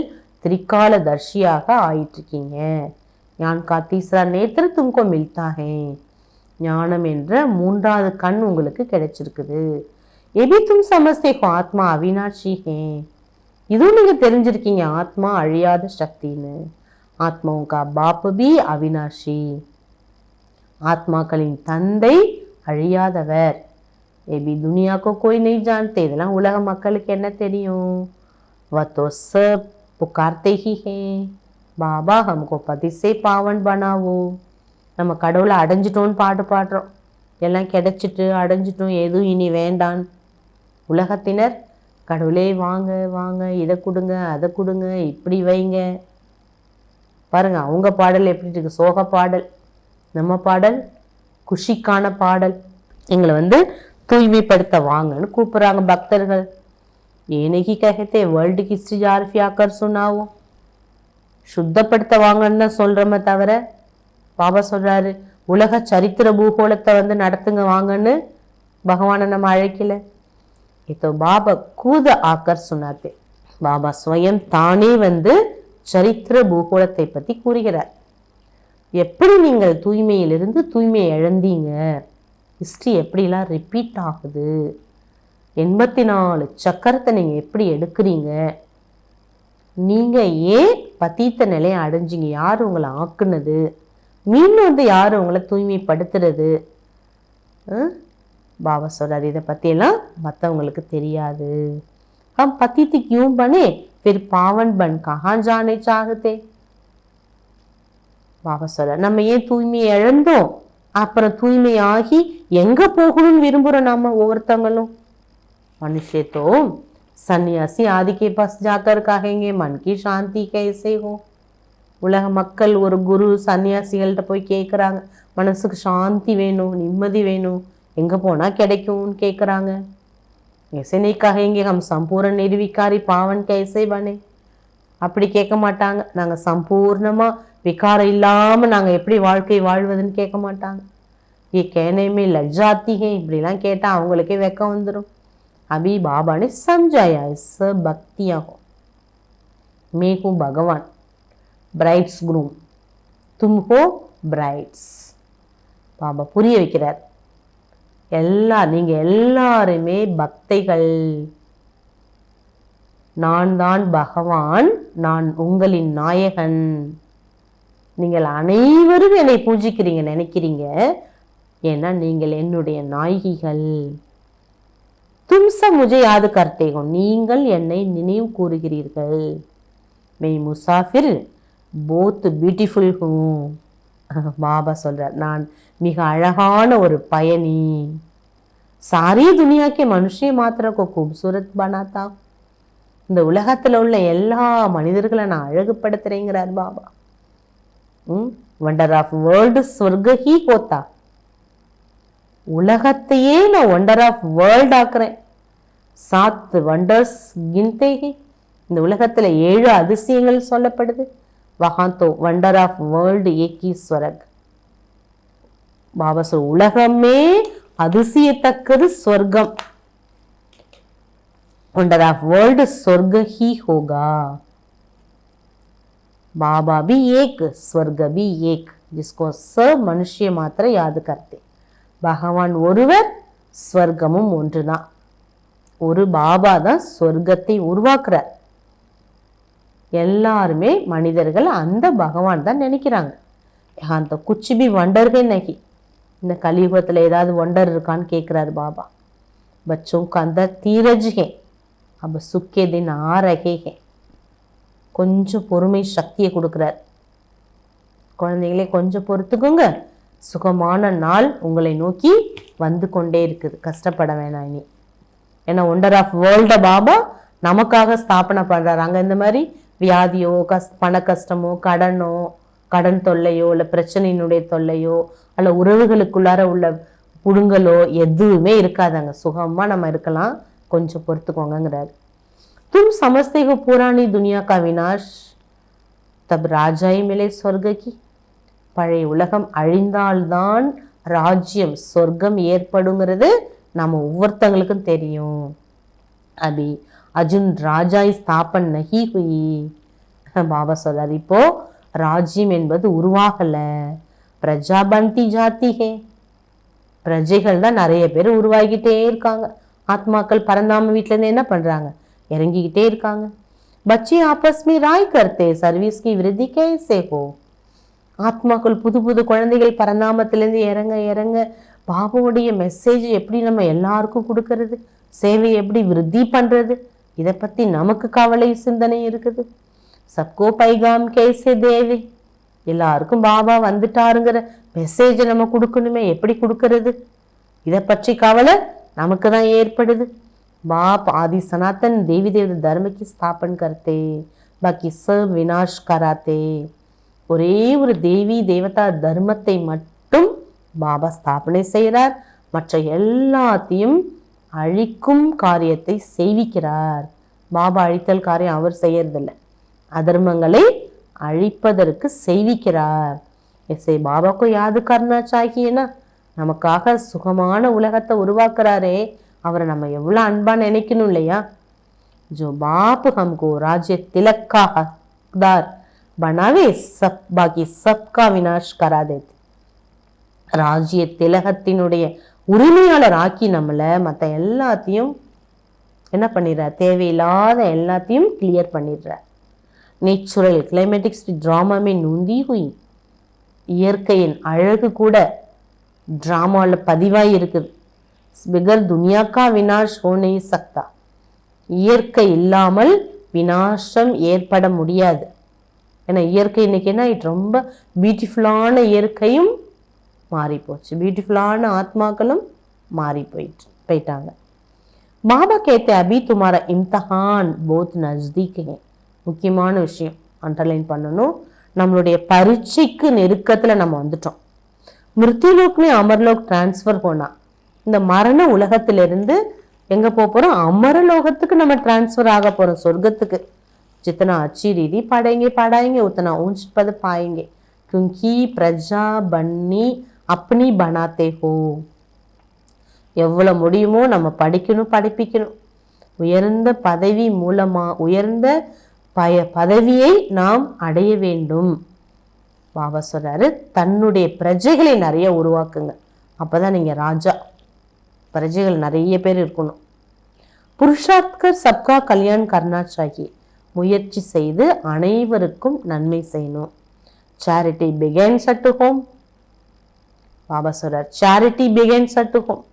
Speaker 4: திரிகாலதர்ஷியாக ஆயிட்டு இருக்கீங்க. ज्ञान का तीसरा नेत्र तुमको मिलता है. ஞானம் என்ற மூன்றாவது கண் உங்களுக்கு கிடைச்சிருக்குது. ये भी तुम समझते हो आत्मा अविनाशी है. இதுவும் நீங்க தெரிஞ்சிருக்கீங்க ஆத்மா அழியாத சக்தின்னு. ஆத்மாவோं का बाप भी अविनाशी, ஆத்மாக்களின் தந்தை அழியாதவர். ஏபி दुनिया को कोई नहीं जानते, இதெல்லாம் உலக மக்களுக்கு என்ன தெரியும்? वह तो सब पुकारते ही हैं, பாபா हमको पति से पावन बनावो. நம்ம கடவுளை அடைஞ்சிட்டோன்னு பாட்டு பாடுறோம், எல்லாம் கிடைச்சிட்டு அடைஞ்சிட்டோம், எதுவும் இனி வேண்டான். உலகத்தினர் கடவுளே வாங்க வாங்க, இதை கொடுங்க அதை கொடுங்க, இப்படி வைங்க. பாருங்க அவங்க பாடல் எப்படி இருக்கு, சோக பாடல். நம்ம பாடல் குஷிக்கான பாடல். எங்களை தூய்மைப்படுத்த வாங்கன்னு கூப்பிடுறாங்க பக்தர்கள். ஏனைக்கு கஹத்தே வேர்ல்டு கிஸ்டி ஜார்ஃபியாக்கர் சொன்னாவோ, சுத்தப்படுத்த வாங்கன்னு தான் சொல்றோமே தவிர, பாபா சொல்றாரு உலக சரித்திர பூகோளத்தை நடத்துங்க வாங்கன்னு பகவானை நம்ம அழைக்கல. இப்போ பாபா கூத ஆக்கர் சொன்னாத்தே, பாபா ஸ்வயம் தானே சரித்திர பூகோளத்தை பத்தி கூறுகிறார். எப்படி நீங்கள் தூய்மையிலிருந்து தூய்மையை இழந்தீங்க, ஹிஸ்ட்ரி எப்படிலாம் ரிப்பீட் ஆகுது, 84 சக்கரத்தை நீங்க எப்படி எடுக்கிறீங்க, நீங்க ஏன் பத்தீத்த நிலையை அடைஞ்சிங்க, யாரு உங்களை ஆக்குனது, மீண்டும் யாரு உங்களை தூய்மைப்படுத்துறது. பாபா சொல்றாரு இதை பத்தியெல்லாம் மற்றவங்களுக்கு தெரியாது. हम पतित क्यों बने, फिर पावन बन कहाँ जाने चाहते. பாபா சொல்ற நம்ம ஏன் தூய்மையை இழந்தோம், அப்புறம் தூய்மையாகி எங்க போகணும்னு விரும்புறோம் நாம ஒவ்வொருத்தங்களும். मनुष्य तो सन्यासी आदि के पास जाकर कहेंगे मन की शांति कैसे हो. உலக மக்கள் ஒரு குரு சன்னியாசிகள்கிட்ட போய் கேட்குறாங்க, மனசுக்கு சாந்தி வேணும், நிம்மதி வேணும், எங்கே போனால் கிடைக்கும்னு கேட்குறாங்க. ऐसे नहीं कहेंगे हम संपूर्ण निर्विकारी पावन कैसे बने. அப்படி கேட்க மாட்டாங்க. நாங்கள் சம்பூர்ணமாக விகாரம் இல்லாமல் நாங்கள் எப்படி வாழ்க்கை வாழ்வதுன்னு கேட்க மாட்டாங்க. ये कहने में लग जाती है, இப்படிலாம் கேட்டால் அவங்களுக்கே வெக்கம் வந்துடும். अभी बाबा ने समझाया सब भक्तियाँ हो, मैं हूँ भगवान, ब्राइड्स ग्रूम, तुम हो ब्राइड्स. பாபா புரிய வைக்கிறார், நீங்க எல்லாருமே பக்தைகள், நான் தான் பகவான், நான் உங்களின் நாயகன், நீங்கள் அனைவரும் என்னை பூஜிக்கிறீங்க நினைக்கிறீங்க, ஏன்னா நீங்கள் என்னுடைய நாயகிகள். तुम सब मुझे याद करते हो, நீங்கள் என்னை நினைவு கூறுகிறீர்கள். मैं मुसाफिर बहुत ब्यूटीफुल हूँ. பாபா சொல்றார் நான் மிக அழகான ஒரு பயணி. सारी दुनिया के मनुष्य मात्र को खूबसूरत बनाता. இந்த உலகத்துல உள்ள எல்லா மனிதர்களை நான் அழகுபடுத்துறேங்கிறார் பாபா. वंडर ऑफ वर्ल्ड स्वर्ग ही होता. உலகத்தையே நான் वंडर ऑफ वर्ल्ड ஆக்குறேன். 7 वंडर्स गिनते ही, இந்த உலகத்துல 7 அதிசயங்கள் சொல்லப்படுது. वहां तो वंडर ऑफ वर्ल्ड एक ही स्वर्ग. பாபா சொல் உலகமே அதிசயத்தக்கது ஸ்வர்க்கம். वंडर ऑफ वर्ल्ड स्वर्ग ही होगा. बाबा भी एक, स्वर्ग भी एक, जिसको सब मनुष्य मात्र याद करते. பகவான் ஒருவர், ஸ்வர்க்கமும் ஒன்றுதான். ஒரு பாபா தான் ஸ்வர்க்கத்தை உருவாக்குறார். எல்லாருமே மனிதர்கள் அந்த பகவான் தான் நினைக்கிறாங்க. அந்த குச்சிபி வண்டர்கள் நகி, இந்த கலியுகத்துல ஏதாவது வண்டர் இருக்கான்னு கேட்கிறாரு பாபா. பச்சோं का अंदर धीरज है, अब सुख के दिन आ रहे हैं. கொஞ்சம் பொறுமை சக்தியை கொடுக்கிறார். குழந்தைகளே கொஞ்சம் பொறுத்துக்குங்க, சுகமான நாள் உங்களை நோக்கி வந்து கொண்டே இருக்குது, கஷ்டப்பட வேணாம் இனி. ஏன்னா ஒண்டர் ஆஃப் வேர்ல்ட பாபா நமக்காக ஸ்தாபனை பண்றாரு. அங்க இந்த மாதிரி வியாதியோ பண கஷ்டமோ கடனோ கடன் தொல்லையோ இல்லை பிரச்சனையினுடைய தொல்லையோ அல்ல உறவுகளுக்குள்ளார உள்ள புடுங்கலோ எதுவுமே இருக்காதாங்க. சுகமா நம்ம இருக்கலாம், கொஞ்சம் பொறுத்துக்கோங்கிறாரு. तुम समझते हो पुरानी दुनिया का विनाश, तब राजाई मिले स्वर्ग की. பழைய உலகம் அழிந்தால்தான் ராஜ்யம் சொர்க்கம் ஏற்படுங்கிறது நம்ம ஒவ்வொருத்தங்களுக்கும் தெரியும். அபி அர்ஜுன் ராஜாய் ஸ்தாபன் நகி ஹுயி. பாபா சொல்றாரு இப்போ ராஜ்யம் என்பது உருவாகல, பிரஜா பந்தி ஜாதி ஹே. பிரஜைகள் தான் நிறைய பேர் உருவாகிட்டே இருக்காங்க. ஆத்மாக்கள் பரந்தாம வீட்டுல இருந்து என்ன பண்றாங்க, இறங்கிக்கிட்டே இருக்காங்க. बच्चे आपस में राय करते सर्विस की वृद्धि कैसे हो. ஆத்மாக்கள் புது புது குழந்தைகள் பரந்தாமத்திலேருந்து இறங்க இறங்க பாபாவுடைய மெசேஜ் எப்படி நம்ம எல்லாருக்கும் கொடுக்கறது, சேவையை எப்படி விருத்தி பண்றது, இதை பத்தி நமக்கு கவலை சிந்தனை இருக்குது. சப்கோ பைகாம் கேசே தேவி, எல்லாருக்கும் பாபா வந்துட்டாருங்கிற மெசேஜை நம்ம கொடுக்கணுமே, எப்படி கொடுக்கறது, இதை பற்றி கவலை நமக்கு தான் ஏற்படுது. बाप आदि सनातन देवी देवता धर्म की स्थापन करते, बाकी सब विनाश कराते. ஒரே ஒரு தேவி தேவதா தர்மத்தை மட்டும் பாபா ஸ்தாபனை செய்கிறார், மற்ற எல்லாத்தையும் அழிக்கும் காரியத்தை செய்விக்கிறார். பாபா அழித்தல் காரியம் அவர் செய்யறதில்லை, அதர்மங்களை அழிப்பதற்கு செய்விக்கிறார். ऐसे बाबा को याद करना चाहिए ना. நமக்காக சுகமான உலகத்தை உருவாக்குறாரே, அவரை நம்ம எவ்வளோ அன்பா நினைக்கணும் இல்லையா. जो बाप हमको राज्य तिलक का हकदार बनावे सब बाकी सबका विनाश करा देते. ராஜ்ய திலகத்தினுடைய உரிமையாளர் ஆக்கி நம்மளை மற்ற எல்லாத்தையும் என்ன பண்ணிடுறார், தேவையில்லாத எல்லாத்தையும் கிளியர் பண்ணிடுறார். நேச்சுரல் கிளைமேட்டிக்ஸ் ட்ராமாமே நுந்தி ஹுய், இயற்கையின் அழகு கூட ட்ராமாவில் பதிவாகி இருக்குது. बिगर दुनिया का विनाश हो नहीं सकता. இயற்கை இல்லாமல் விநாசம் ஏற்பட முடியாது. ஏன்னா இயற்கை இன்னைக்கு என்ன ஆயிட்டு, ரொம்ப பியூட்டிஃபுல்லான இயற்கையும் மாறி போச்சு, பியூட்டிஃபுல்லான ஆத்மாக்களும் மாறி போயிட்டாங்க. பாபா கேते अभी तुम्हारा इम्तिहान बहुत नजदीक है. முக்கியமான விஷயம் அண்டர்லைன் பண்ணணும், நம்மளுடைய பரீட்சைக்கு நெருக்கத்தில் நம்ம வந்துட்டோம். மிருத்யுலோக்மே அமர்லோக் டிரான்ஸ்ஃபர் போனா, இந்த மரண உலகத்திலிருந்து எங்க போறோம், அமரலோகத்துக்கு நம்ம டிரான்ஸ்ஃபர் ஆக போறோம், சொர்க்கத்துக்கு. जितना अच्छी रीति पढ़ाएंगे उतना ऊंच पद पाएंगे, क्योंकि प्रजा बननी अपनी बनाते हो. எவ்வளவு முடியுமோ நம்ம படிக்கணும், படிப்பிக்கணும். உயர்ந்த பதவி மூலமா உயர்ந்த பதவியை நாம் அடைய வேண்டும். பாபா சொல்றாரு, தன்னுடைய பிரஜைகளை நிறைய உருவாக்குங்க, அப்பதான் நீங்க ராஜா. பிரஜைகள் நிறைய பேர் இருக்கணும். புருஷார்த்கர் சப்கா கல்யாண் கர்னா சாஹியே, முயற்சி செய்து அனைவருக்கும் நன்மை செய்யணும். Charity begins at home. Baba சொல்றார், charity begins at home.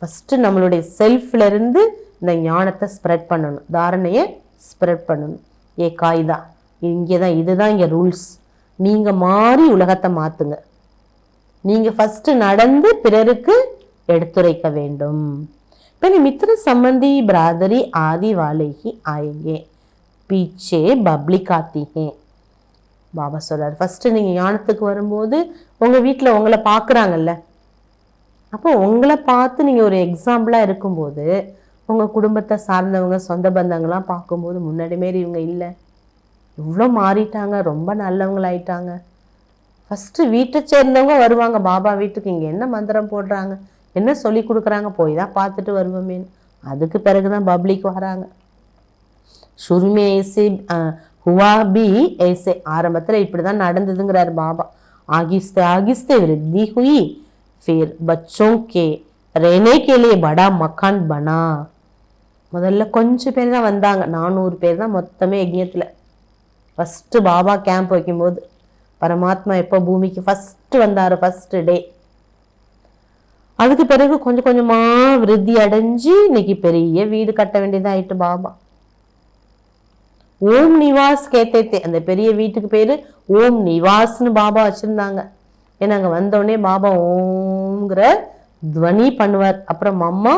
Speaker 4: First நம்மளுடைய செல்ஃப்ல இருந்து இந்த ஞானத்தை ஸ்ப்ரெட் பண்ணணும், தாரணையை ஸ்ப்ரெட் பண்ணணும். ஏ காய்தா, இங்கேதான், இதுதான் இங்க ரூல்ஸ். நீங்க மாறி உலகத்தை மாத்துங்க. நீங்க ஃபர்ஸ்ட் நடந்து பிறருக்கு எடுத்துரைக்க வேண்டும். पहले मित्र संबंधी बरादरी आदि वाले ही आएंगे, पीछे पब्लिक आती है. பாபா சொல்றார், ஃபர்ஸ்ட் நீங்க ஞானத்துக்கு வரும்போது உங்க வீட்டில் உங்களை பார்க்குறாங்கல்ல, அப்போ உங்களை பார்த்து நீங்க ஒரு எக்ஸாம்பிளா இருக்கும்போது உங்க குடும்பத்தை சார்ந்தவங்க சொந்த பந்தங்கள்லாம் பார்க்கும்போது முன்னாடி மாரி இவங்க இல்லை, இவ்வளோ மாறிட்டாங்க, ரொம்ப நல்லவங்களாயிட்டாங்க. ஃபர்ஸ்ட் வீட்டை சேர்ந்தவங்க வருவாங்க பாபா வீட்டுக்கு, இங்கே என்ன மந்திரம் போடுறாங்க, என்ன சொல்லி கொடுக்குறாங்க, போய் தான் பார்த்துட்டு வருவோமே. அதுக்கு பிறகுதான் பப்ளிக் வராங்க. शुरू ऐसे हुआ भी ऐसे, ஆரம்பத்தில் இப்படி தான் நடந்ததுங்கிறார் பாபா. आहिस्ते आहिस्ते वृद्धि हुई, फिर बच्चों के रहने के लिए बड़ा मकान बना. முதல்ல கொஞ்சம் பேர் தான் வந்தாங்க, 400 பேர் தான் மொத்தமே யஜ்ஞத்தில். ஃபர்ஸ்ட் பாபா கேம்ப் வைக்கும்போது பரமாத்மா எப்போ பூமிக்கு ஃபர்ஸ்ட் வந்தாரு, ஃபர்ஸ்ட் டே. அதுக்கு பிறகு கொஞ்சம் கொஞ்சமா விருத்தி அடைஞ்சு இன்னைக்கு பெரிய வீடு கட்ட வேண்டியதாயிட்டு பாபா. ஓம் நிவாஸ் கேத்தே, அந்த பெரிய வீட்டுக்கு பேரு ஓம் நிவாஸ்னு பாபா வச்சிருந்தாங்க. ஏன்னா அங்க வந்தோடனே பாபா ஓம்ங்கிற துவனி பண்ணுவார், அப்புறம் அம்மா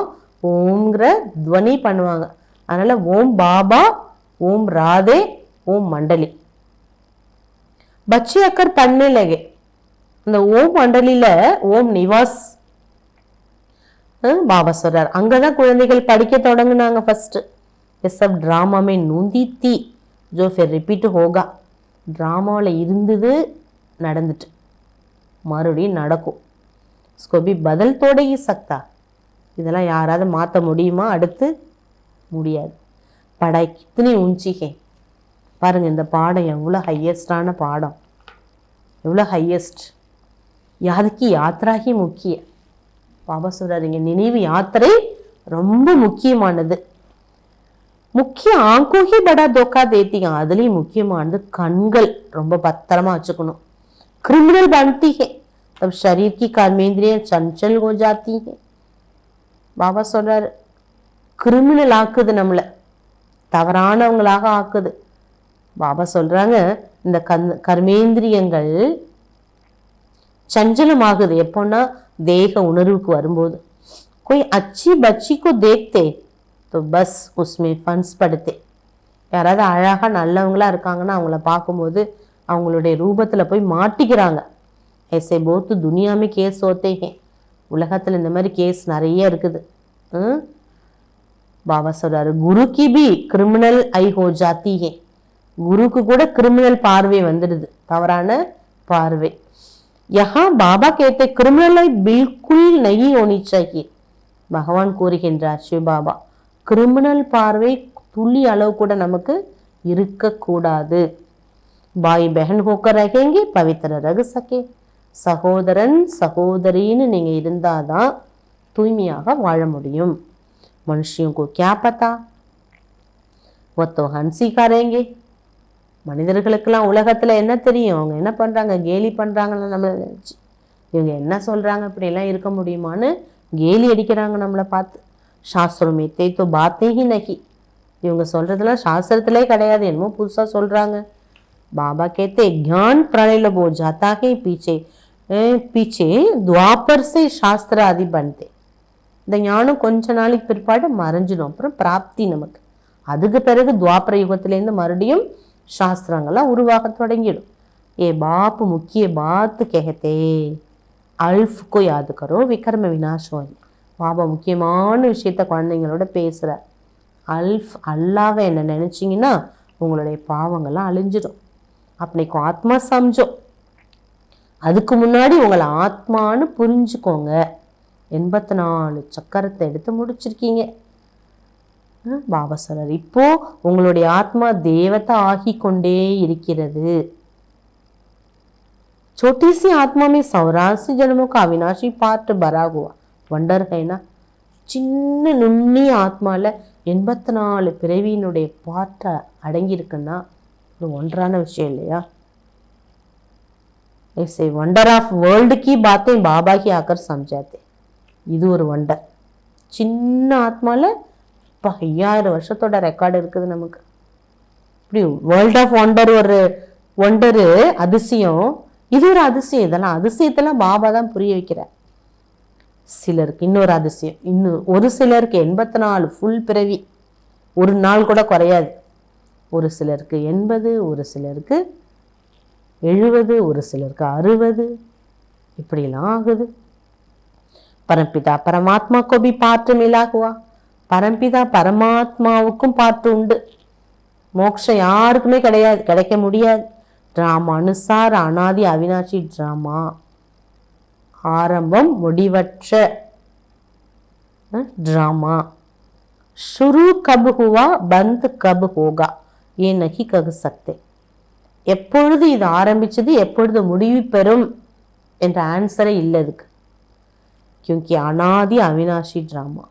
Speaker 4: ஓம்ங்கிற துவனி பண்ணுவாங்க. அதனால ஓம் பாபா, ஓம் ராதே, ஓம் மண்டலி. பச்சை அக்கர் பண்ணே லகே, இந்த ஓம் மண்டலில ஓம் நிவாஸ் பாபா சொல்றார், அங்கதான் குழந்தைகள் படிக்க தொடங்குனாங்க ஃபர்ஸ்ட். ये सब ड्रामा में नूंदी थी जो फिर रिपीट होगा. ட்ராமாவில் இருந்தது நடந்துட்டு மறுபடியும் நடக்கும். इसको भी बदल तोड़ ही सकता. இதெல்லாம் யாராவது மாற்ற முடியுமா? அடுத்து முடியாது. படாய் கித்தனி ஊஞ்சி ஹே, பாருங்க இந்த பாடம் எவ்வளோ ஹையஸ்டான பாடம், எவ்வளோ ஹையஸ்ட். யாருக்கு யாத்திராகி முக்கிய. பாபா சொல்றாருங்க, நினைவு யாத்திரை ரொம்ப முக்கியமானது. முக்கிய ஆங்கோ ஹி படா தோக்கா தேத்தி हैं அதுலயும் முக்கியமானது கண்கள் ரொம்ப பத்திரமா வச்சுக்கணும் क्रिमिनल बनती है तब शरीर की कर्मेंद्रियां चंचल हो जाती है பாபா சொல்றாரு கிரிமினல் ஆக்குது நம்மள தவறானவங்களாக ஆக்குது பாபா சொல்றாங்க இந்த கர்மேந்திரியங்கள் சஞ்சலமாகுது எப்போன்னா தேக உணர்வுக்கு வரும்போது कोई अच्छी बच्ची को देखते तो बस उसमें फंस पड़ते யாராவது அழகா நல்லவங்களா இருக்காங்கன்னா அவங்கள பார்க்கும்போது அவங்களுடைய ரூபத்துல போய் மாட்டிக்கிறாங்க ऐसे बहुत दुनिया में केस होते हैं உலகத்துல இந்த மாதிரி கேஸ் நிறைய இருக்குது பாபா சொல்றாரு குரு की भी क्रिमिनल आई हो जाती है குருக்கு கூட கிரிமினல் பார்வை வந்துடுது தவறான பார்வை यहाँ बाबा कहते क्रिमिनल आई बिल्कुल नहीं होनी चाहिए பகவான் கூறுகின்றார் சிவ பாபா கிரிமினல் பார்வை துளி அளவு கூட நமக்கு இருக்க கூடாது பாய் பஹன் होकर रहेंगे पवित्र रह सके சகோதரன் சகோதரின்னு நீங்க இருந்தாதான் தூய்மையாக வாழ முடியும் மனுஷியோं को क्या पता वो तो हंसी करेंगे மனிதர்களுக்கெல்லாம் உலகத்துல என்ன தெரியும் அவங்க என்ன பண்றாங்க கேலி பண்றாங்கன்னு நம்ம நினைச்சு இவங்க என்ன சொல்றாங்க இப்படி எல்லாம் இருக்க முடியுமான்னு கேலி அடிக்கிறாங்க நம்மளை பார்த்து சாஸ்திரம் எத்தை तो बातें ही नहीं இவங்க சொல்றதெல்லாம் சாஸ்திரத்திலே கிடையாது என்னமோ புதுசா சொல்றாங்க बाबा कहते ज्ञान प्रलय हो जाता है पीछे द्वापर से शास्त्र आदि बनते இந்த ஞானம் கொஞ்ச நாளைக்கு பிற்பாடு மறைஞ்சிடும் அப்புறம் பிராப்தி நமக்கு அதுக்கு பிறகு துவாபர யுகத்திலேருந்து மறுபடியும் சாஸ்திரங்கள்லாம் உருவாக தொடங்கிடும் ஏ பாப் முக்கிய பாத் कहते अल्फ को याद करो विकर्म विनाश हो பாபா முக்கியமான விஷயத்த குழந்தைங்களோட பேசுறார் அல்ஃப் அல்லாஹ்வை என்ன நினைச்சீங்கன்னா உங்களுடைய பாவங்கள்லாம் அழிஞ்சிடும் அப்படிக்கு ஆத்மா சம்ஜோ அதுக்கு முன்னாடி உங்களை ஆத்மான்னு புரிஞ்சுக்கோங்க 84 சக்கரத்தை எடுத்து முடிச்சிருக்கீங்க பாபா சொல்றார் இப்போ உங்களுடைய ஆத்மா தேவதை ஆகி கொண்டே இருக்கிறது छोटी सी आत्मा में 84 जन्मों का अविनाशी पार्ट भरा हुआ वंडर है ना சின்ன நுண்ணிய ஆத்மால 84 பிறவியினுடைய பாட்ட அடங்கி இருக்குன்னா ஒரு ஒன்றான விஷயம் இல்லையா ऐसे वंडर ऑफ वर्ल्ड की बातें बाबा ही आकर समझाते இது ஒரு வண்டர் சின்ன ஆத்மால 5000 வருஷத்தோட ரெக்கார்டு இருக்குது நமக்கு இப்படி வேர்ல்ட் ஆஃப் வண்டர் ஒரு வண்டரு அதிசயம் இது ஒரு அதிசயம் இதெல்லாம் அதிசயத்தெல்லாம் பாபா தான் புரிய வைக்கிறார் சிலருக்கு இன்னொரு அதிசயம் இன்னும் ஒரு சிலருக்கு 84 ஃபுல் பிறவி ஒரு நாள் கூட குறையாது ஒரு சிலருக்கு 80 ஒரு சிலருக்கு 70 ஒரு சிலருக்கு 60 இப்படிலாம் ஆகுது परमपिता परमात्मा को भी पार्ट मिला हुआ परमपिता परमात्माவுக்கும் பாட்டு உண்டு மோட்சம் யாருக்குமே கிடைக்க முடியாது டிராமா அனுசார அனாதி அவினாசி டிராமா ஆரம்பம் முடிவற்ற ड्रामा शुरू कब हुआ बंद कब होगा ये नहीं कह सकते எப்பொழுது இது ஆரம்பிச்சது எப்பொழுது முடிவு பெறும் என்ற ஆன்சரே இல்லை இதுக்கு क्योंकि அனாதி அவினாஷி டிராமா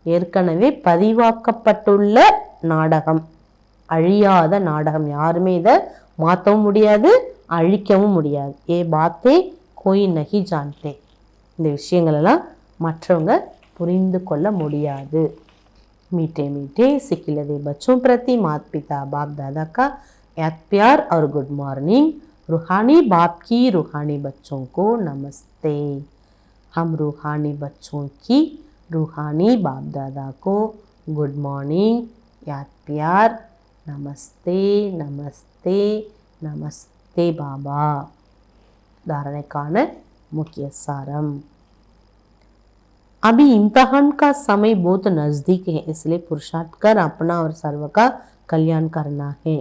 Speaker 4: ஏற்கனவே பதிவாக்கப்பட்டுள்ள நாடகம் அழியாத நாடகம் யாருமே இதை மாற்றவும் முடியாது அழிக்கவும் முடியாது ஏ பாத்தே கோய் நகி ஜான்தே இந்த விஷயங்கள் எல்லாம் மற்றவங்க புரிந்து கொள்ள முடியாது मीठे मीठे सिखिलदे बच्चों प्रति माता पिता बाप दादा का याद प्यार और गुड मॉर्निंग रूहानी बाप की रूहानी बच्चों को नमस्ते हम रूहानी बच्चों की रूहानी बाप दादा को गुड मॉर्निंग याद प्यार नमस्ते नमस्ते नमस्ते बाबा धारणेकान मुख्य सारम अभी इम्तहान का समय बहुत नजदीक है इसलिए पुरुषार्थ कर अपना और सर्व का कल्याण करना है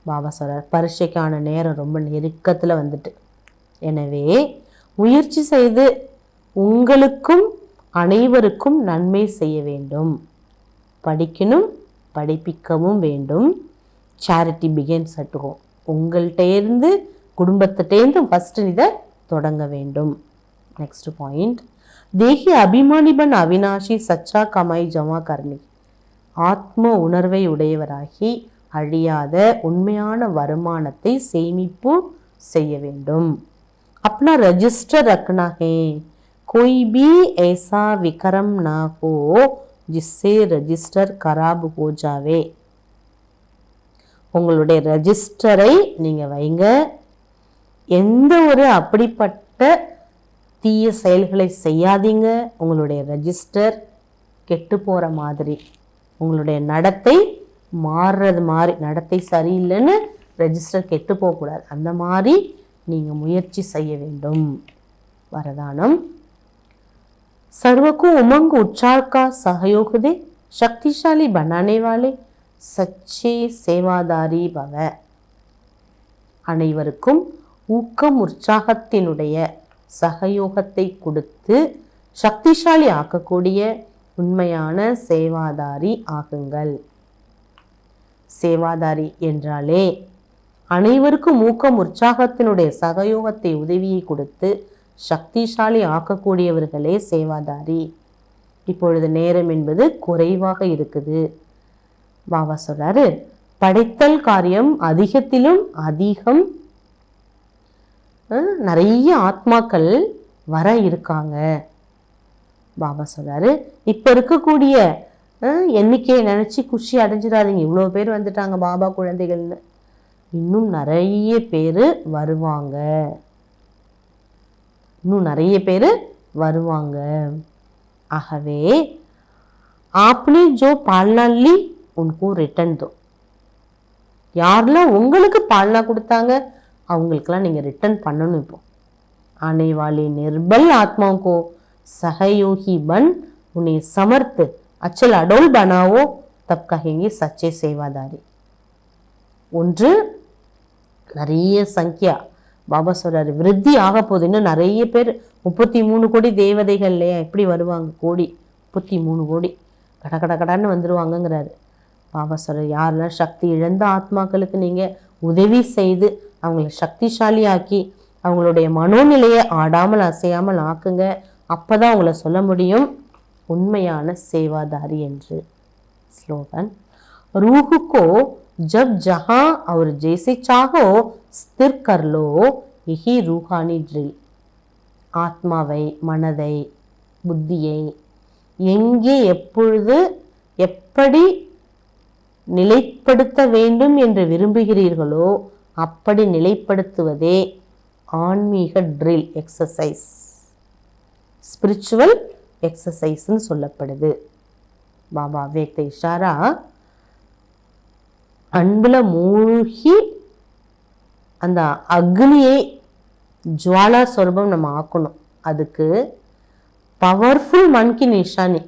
Speaker 4: பாபா சொல்றார் பரீட்சைக்கான நேரம் ரொம்ப நெருக்கத்துல வந்துட்டு எனவே முயற்சி செய்து உங்களுக்கும் அனைவருக்கும் நன்மை செய்ய வேண்டும் படிக்கணும் படிப்பிக்கவும் வேண்டும் சேரிட்டி பிகின்ஸ் அட் ஹோம் உங்கள்கிட்ட இருந்து குடும்பத்திட்டேருந்து ஃபர்ஸ்ட் இதை தொடங்க வேண்டும் नेक्स्ट पॉइंट देखिए अभिमानी बन अविनाशी सच्चा कमाई जमा करने ஆத்ம உணர்வை உடையவராகி அழியாத உண்மையான வருமானத்தை சேமிப்பு செய்ய வேண்டும். अपना रजिस्टर रखना है, कोई भी ऐसा विक्रम ना हो जिससे रजिस्टर खराब हो जावे. உங்களுடைய ரெஜிஸ்டரை நீங்க வைங்க. எந்த ஒரு அப்படிப்பட்ட தீய செயல்களை செய்யாதீங்க. உங்களுடைய ரெஜிஸ்டர் கெட்டு போற மாதிரி, உங்களுடைய நடத்தை மாறுறது மாதிரி, நடத்தை சரியில்லைன்னு ரெஜிஸ்டர் கெட்டு போகக்கூடாது. அந்த மாதிரி நீங்கள் முயற்சி செய்ய வேண்டும். वरदानम सर्व को उमंग उत्साह का सहयोग दे, शक्तिशाली बनाने वाले सच्चे सेवादारी भव. அனைவருக்கும் ஊக்கம் உற்சாகத்தினுடைய சகயோகத்தை கொடுத்து சக்திசாலி ஆக்கக்கூடிய உண்மையான சேவாதாரி ஆகுங்கள். சேவாதாரி என்றாலே அனைவருக்கும் ஊக்கம் உற்சாகத்தினுடைய சகயோகத்தை உதவியை கொடுத்து சக்திசாலி ஆக்கக்கூடியவர்களே சேவாதாரி. இப்பொழுது நேரம் என்பது குறைவாக இருக்குது. பாபா சொல்றாரு, படைத்தல் காரியம் அதிகத்திலும் அதிகம் நிறைய ஆத்மாக்கள் வர இருக்காங்க. பாபா சொல்றாரு, இப்ப இருக்கக்கூடிய எண்ணிக்கையை நினைச்சு குஷி அடைஞ்சிடாதீங்க. இவ்வளோ பேர் வந்துட்டாங்க பாபா குழந்தைகள்னு. இன்னும் நிறைய பேர் வருவாங்க, இன்னும் நிறைய பேர் வருவாங்க. ஆகவே आपने जो पालना ली उनको रिटर्न दो. யாரெல்லாம் உங்களுக்கு பாலனா கொடுத்தாங்க அவங்களுக்கெல்லாம் நீங்கள் ரிட்டர்ன் பண்ணணும். இப்போ आने वाले निर्बल आत्माओं को सहयोगी बन उन्हें समर्थ अचल अडोल बनाओ, तब कहेंगे सच्चे सेवादारी. ஒன்று, நிறைய சங்கியா பாபா சொல்றாரு விருத்தி ஆக போகுது. இன்னும் நிறைய பேர் 33 கோடி தேவதைகள் இல்லையா, எப்படி வருவாங்க? கோடி 33 கோடி கட கட கடான்னு வந்துருவாங்கங்கிறாரு பாபா சொல்றாரு. யாரெல்லாம் சக்தி இழந்த ஆத்மாக்களுக்கு நீங்க உதவி செய்து அவங்கள சக்திசாலி ஆக்கி அவங்களுடைய மனோநிலையை ஆடாமல் அசையாமல் ஆக்குங்க. அப்பதான் அவங்கள சொல்ல முடியும் உண்மையான சேவாதாரி என்று. ஸ்லோகன், रूह को जब जहां और जैसे चाहो स्थिर कर लो, यही रूहानी ड्रिल. ஆத்மாவை, மனதை, புத்தியை எங்கே எப்பொழுது எப்படி நிலைப்படுத்த வேண்டும் என்று விரும்புகிறீர்களோ அப்படி நிலைப்படுத்துவதே ஆன்மீக ட்ரில் எக்ஸசைஸ், ஸ்பிரிச்சுவல் எக்ஸசைஸ்ன்னு சொல்லப்படுது. பாபா வேக்த இஷாரா, அன்புல மூழ்கி அந்த அக்னியை ஜுவாலா சொரூபம் நம்ம ஆக்கணும். அதுக்கு பவர்ஃபுல் மன் கி நிஷானி,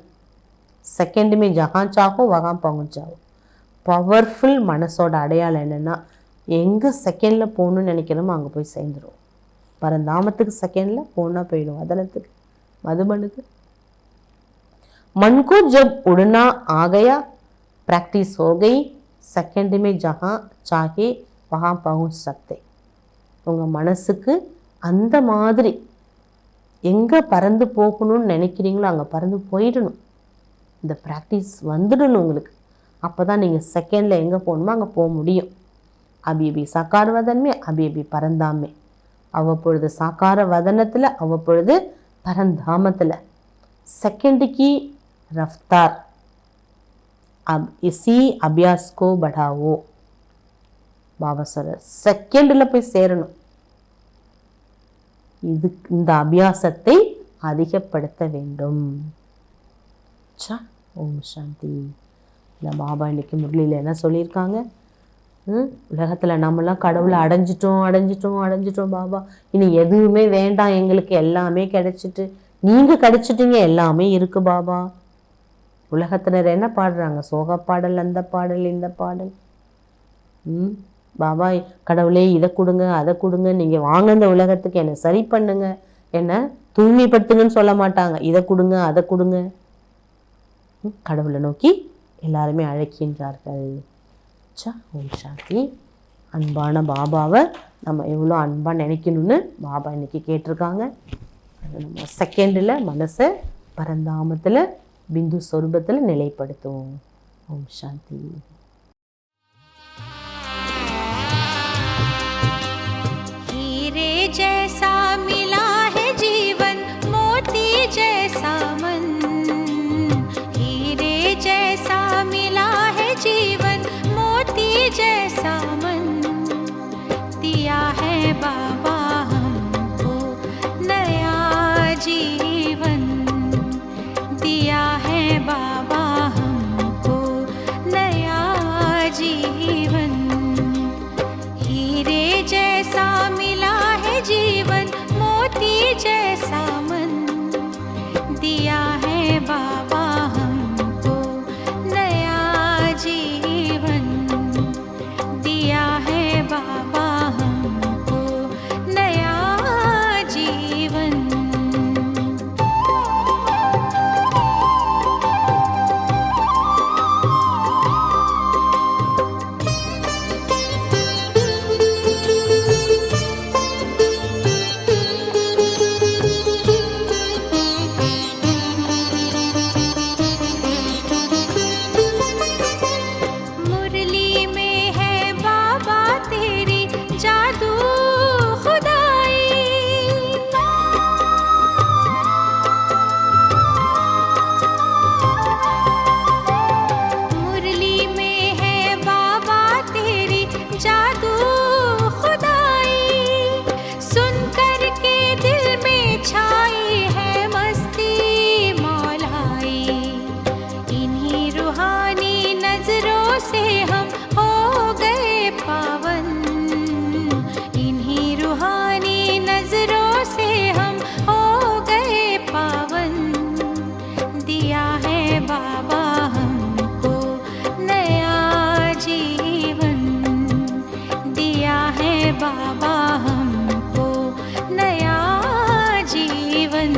Speaker 4: செகண்ட் में जहाँ चाहो वहाँ पहुँच जाओ. பவர்ஃபுல் மனசோட அடையாளம் என்னன்னா, எங்கே செகண்டில் போகணும்னு நினைக்கிறோமோ அங்கே போய் சேர்ந்துடும். பரந்தாமத்துக்கு செகண்டில் போனால் போயிடும், அதனத்துக்கு மதுபனுக்கு. मन को जब उड़ना आ गया, प्रैक्टिस हो गई, सेकंड में जहाँ चाहे वहाँ पहुँच सकते. உங்கள் மனசுக்கு அந்த மாதிரி எங்கே பறந்து போகணும்னு நினைக்கிறீங்களோ அங்கே பறந்து போயிடணும். இந்த ப்ராக்டிஸ் வந்துடணும் உங்களுக்கு. அப்போ தான் நீங்கள் செகண்டில் எங்கே போகணுமோ அங்கே போக முடியும். அபி அபி சாக்கார வதன்மே, அபி அபி பரந்தாமே. அவ்வப்பொழுது சாக்கார வதனத்தில், அவ்வப்பொழுது பரந்தாமத்தில். செகண்ட் की रफ्तार, अब इसी अभ्यास को बढ़ाओ. பாபா சொல்ற செகண்டில் போய் சேரணும். இந்த அபியாசத்தை அதிகப்படுத்த வேண்டும். ஓம் சாந்தி. இல்லை பாபா இன்னைக்கு முரளியில் என்ன சொல்லியிருக்காங்க? உலகத்தில் நம்மளாம் கடவுளை அடைஞ்சிட்டோம் பாபா, இனி எதுவுமே வேண்டாம் எங்களுக்கு, எல்லாமே கிடைச்சிட்டு, நீங்கள் கிடைச்சிட்டீங்க, எல்லாமே இருக்கு பாபா. உலகத்தினர் என்ன பாடுறாங்க? சோக பாடல், அந்த பாடல், இந்த பாடல். பாபா கடவுளே இதை கொடுங்க அதை கொடுங்க, நீங்கள் வாங்க இந்த உலகத்துக்கு, என்னை சரி பண்ணுங்க, என்னை தூய்மைப்படுத்துங்கன்னு சொல்ல மாட்டாங்க. இதை கொடுங்க அதை கொடுங்க. கடவுளை நோக்கி எல்லாருமே அழைக்கின்றார்கள். ஓம் சாந்தி. அன்பான பாபாவை நம்ம எவ்வளோ அன்பாக நினைக்கணும்னு பாபா இன்னைக்கு கேட்டிருக்காங்க. அது நம்ம செகண்டில் மனசை பரந்தாமத்தில் பிந்து சொரூபத்தில் நிலைப்படுத்துவோம். ओम शांति।
Speaker 1: हीरे जैसा मिला है जीवन, मोती जैसा मन। हीरे जैसा मिला है जीवन, मोती जैसा मन। दिया है बाबा हमको नया जीवन। दिया है बाबा हमको नया जीवन। हीरे जैसा मिला है जीवन, मोती जैसा मन। दिया है बाबा हमको नया जीवन। दिया है बाबा हमको नया जीवन। मुरली में है बाबा तेरी जादू खुदाई। मुरली में है बाबा तेरी जादू खुदाई। सुन कर के दिल में छाई है मस्ती मौलाई। इन्हीं रूहानी नजरों से हम हो गए पावन। इन्हीं रूहानी नजरों से हम हो गए पावन। दिया है बाबा हमको नया जीवन। दिया है बाबा हमको नया जीवन।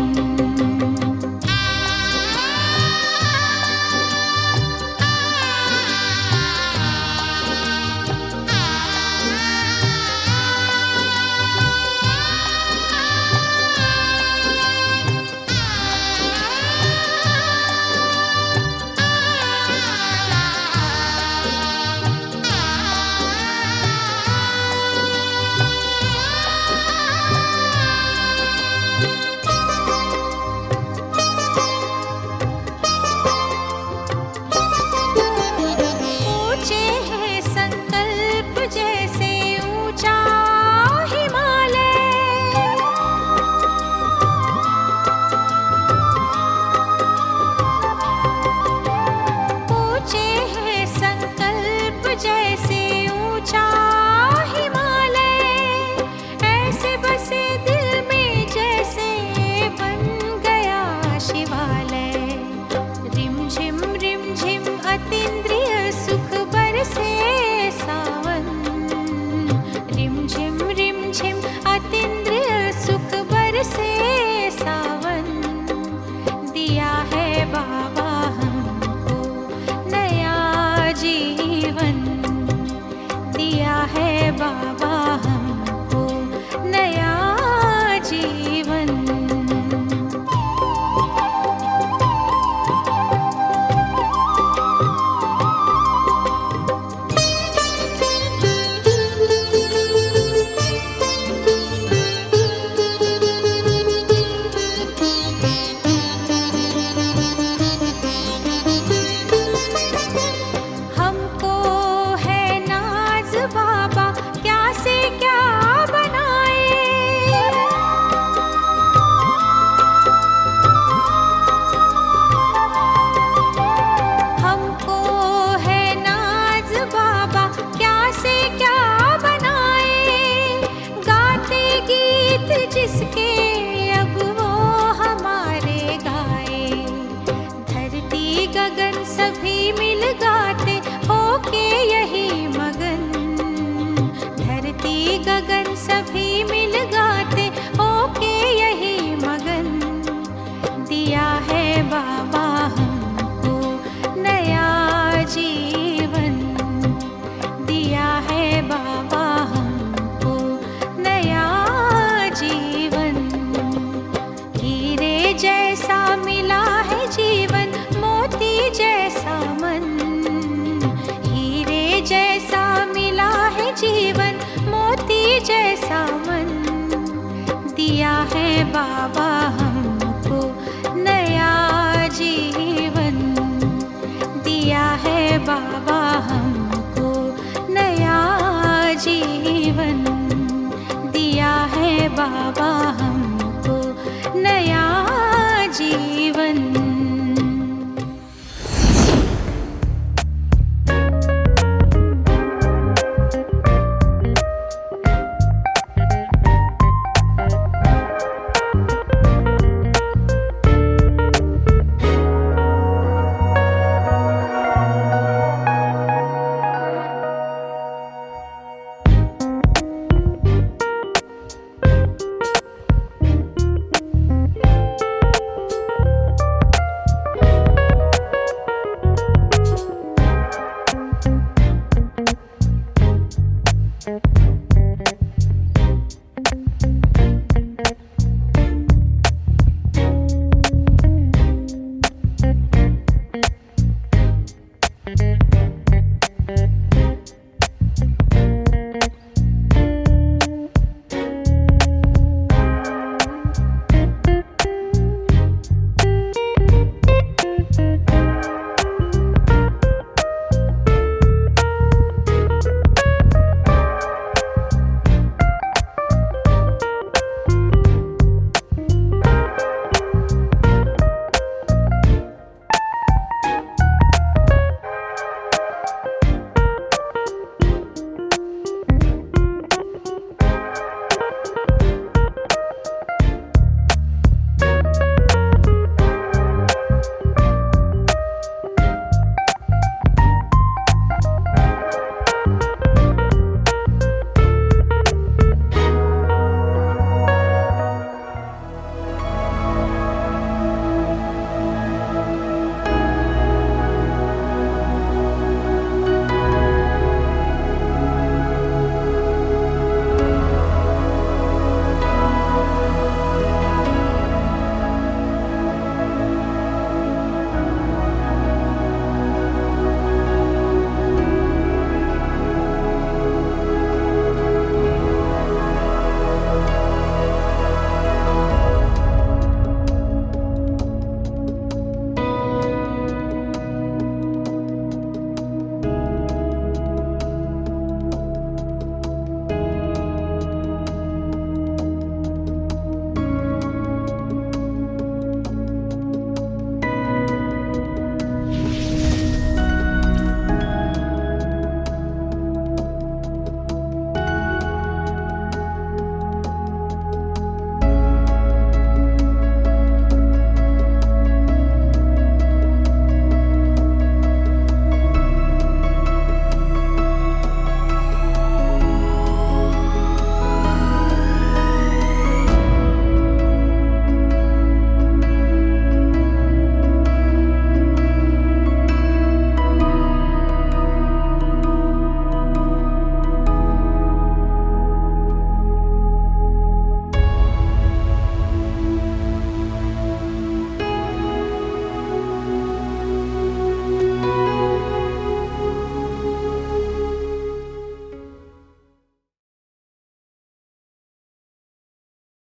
Speaker 1: बाबा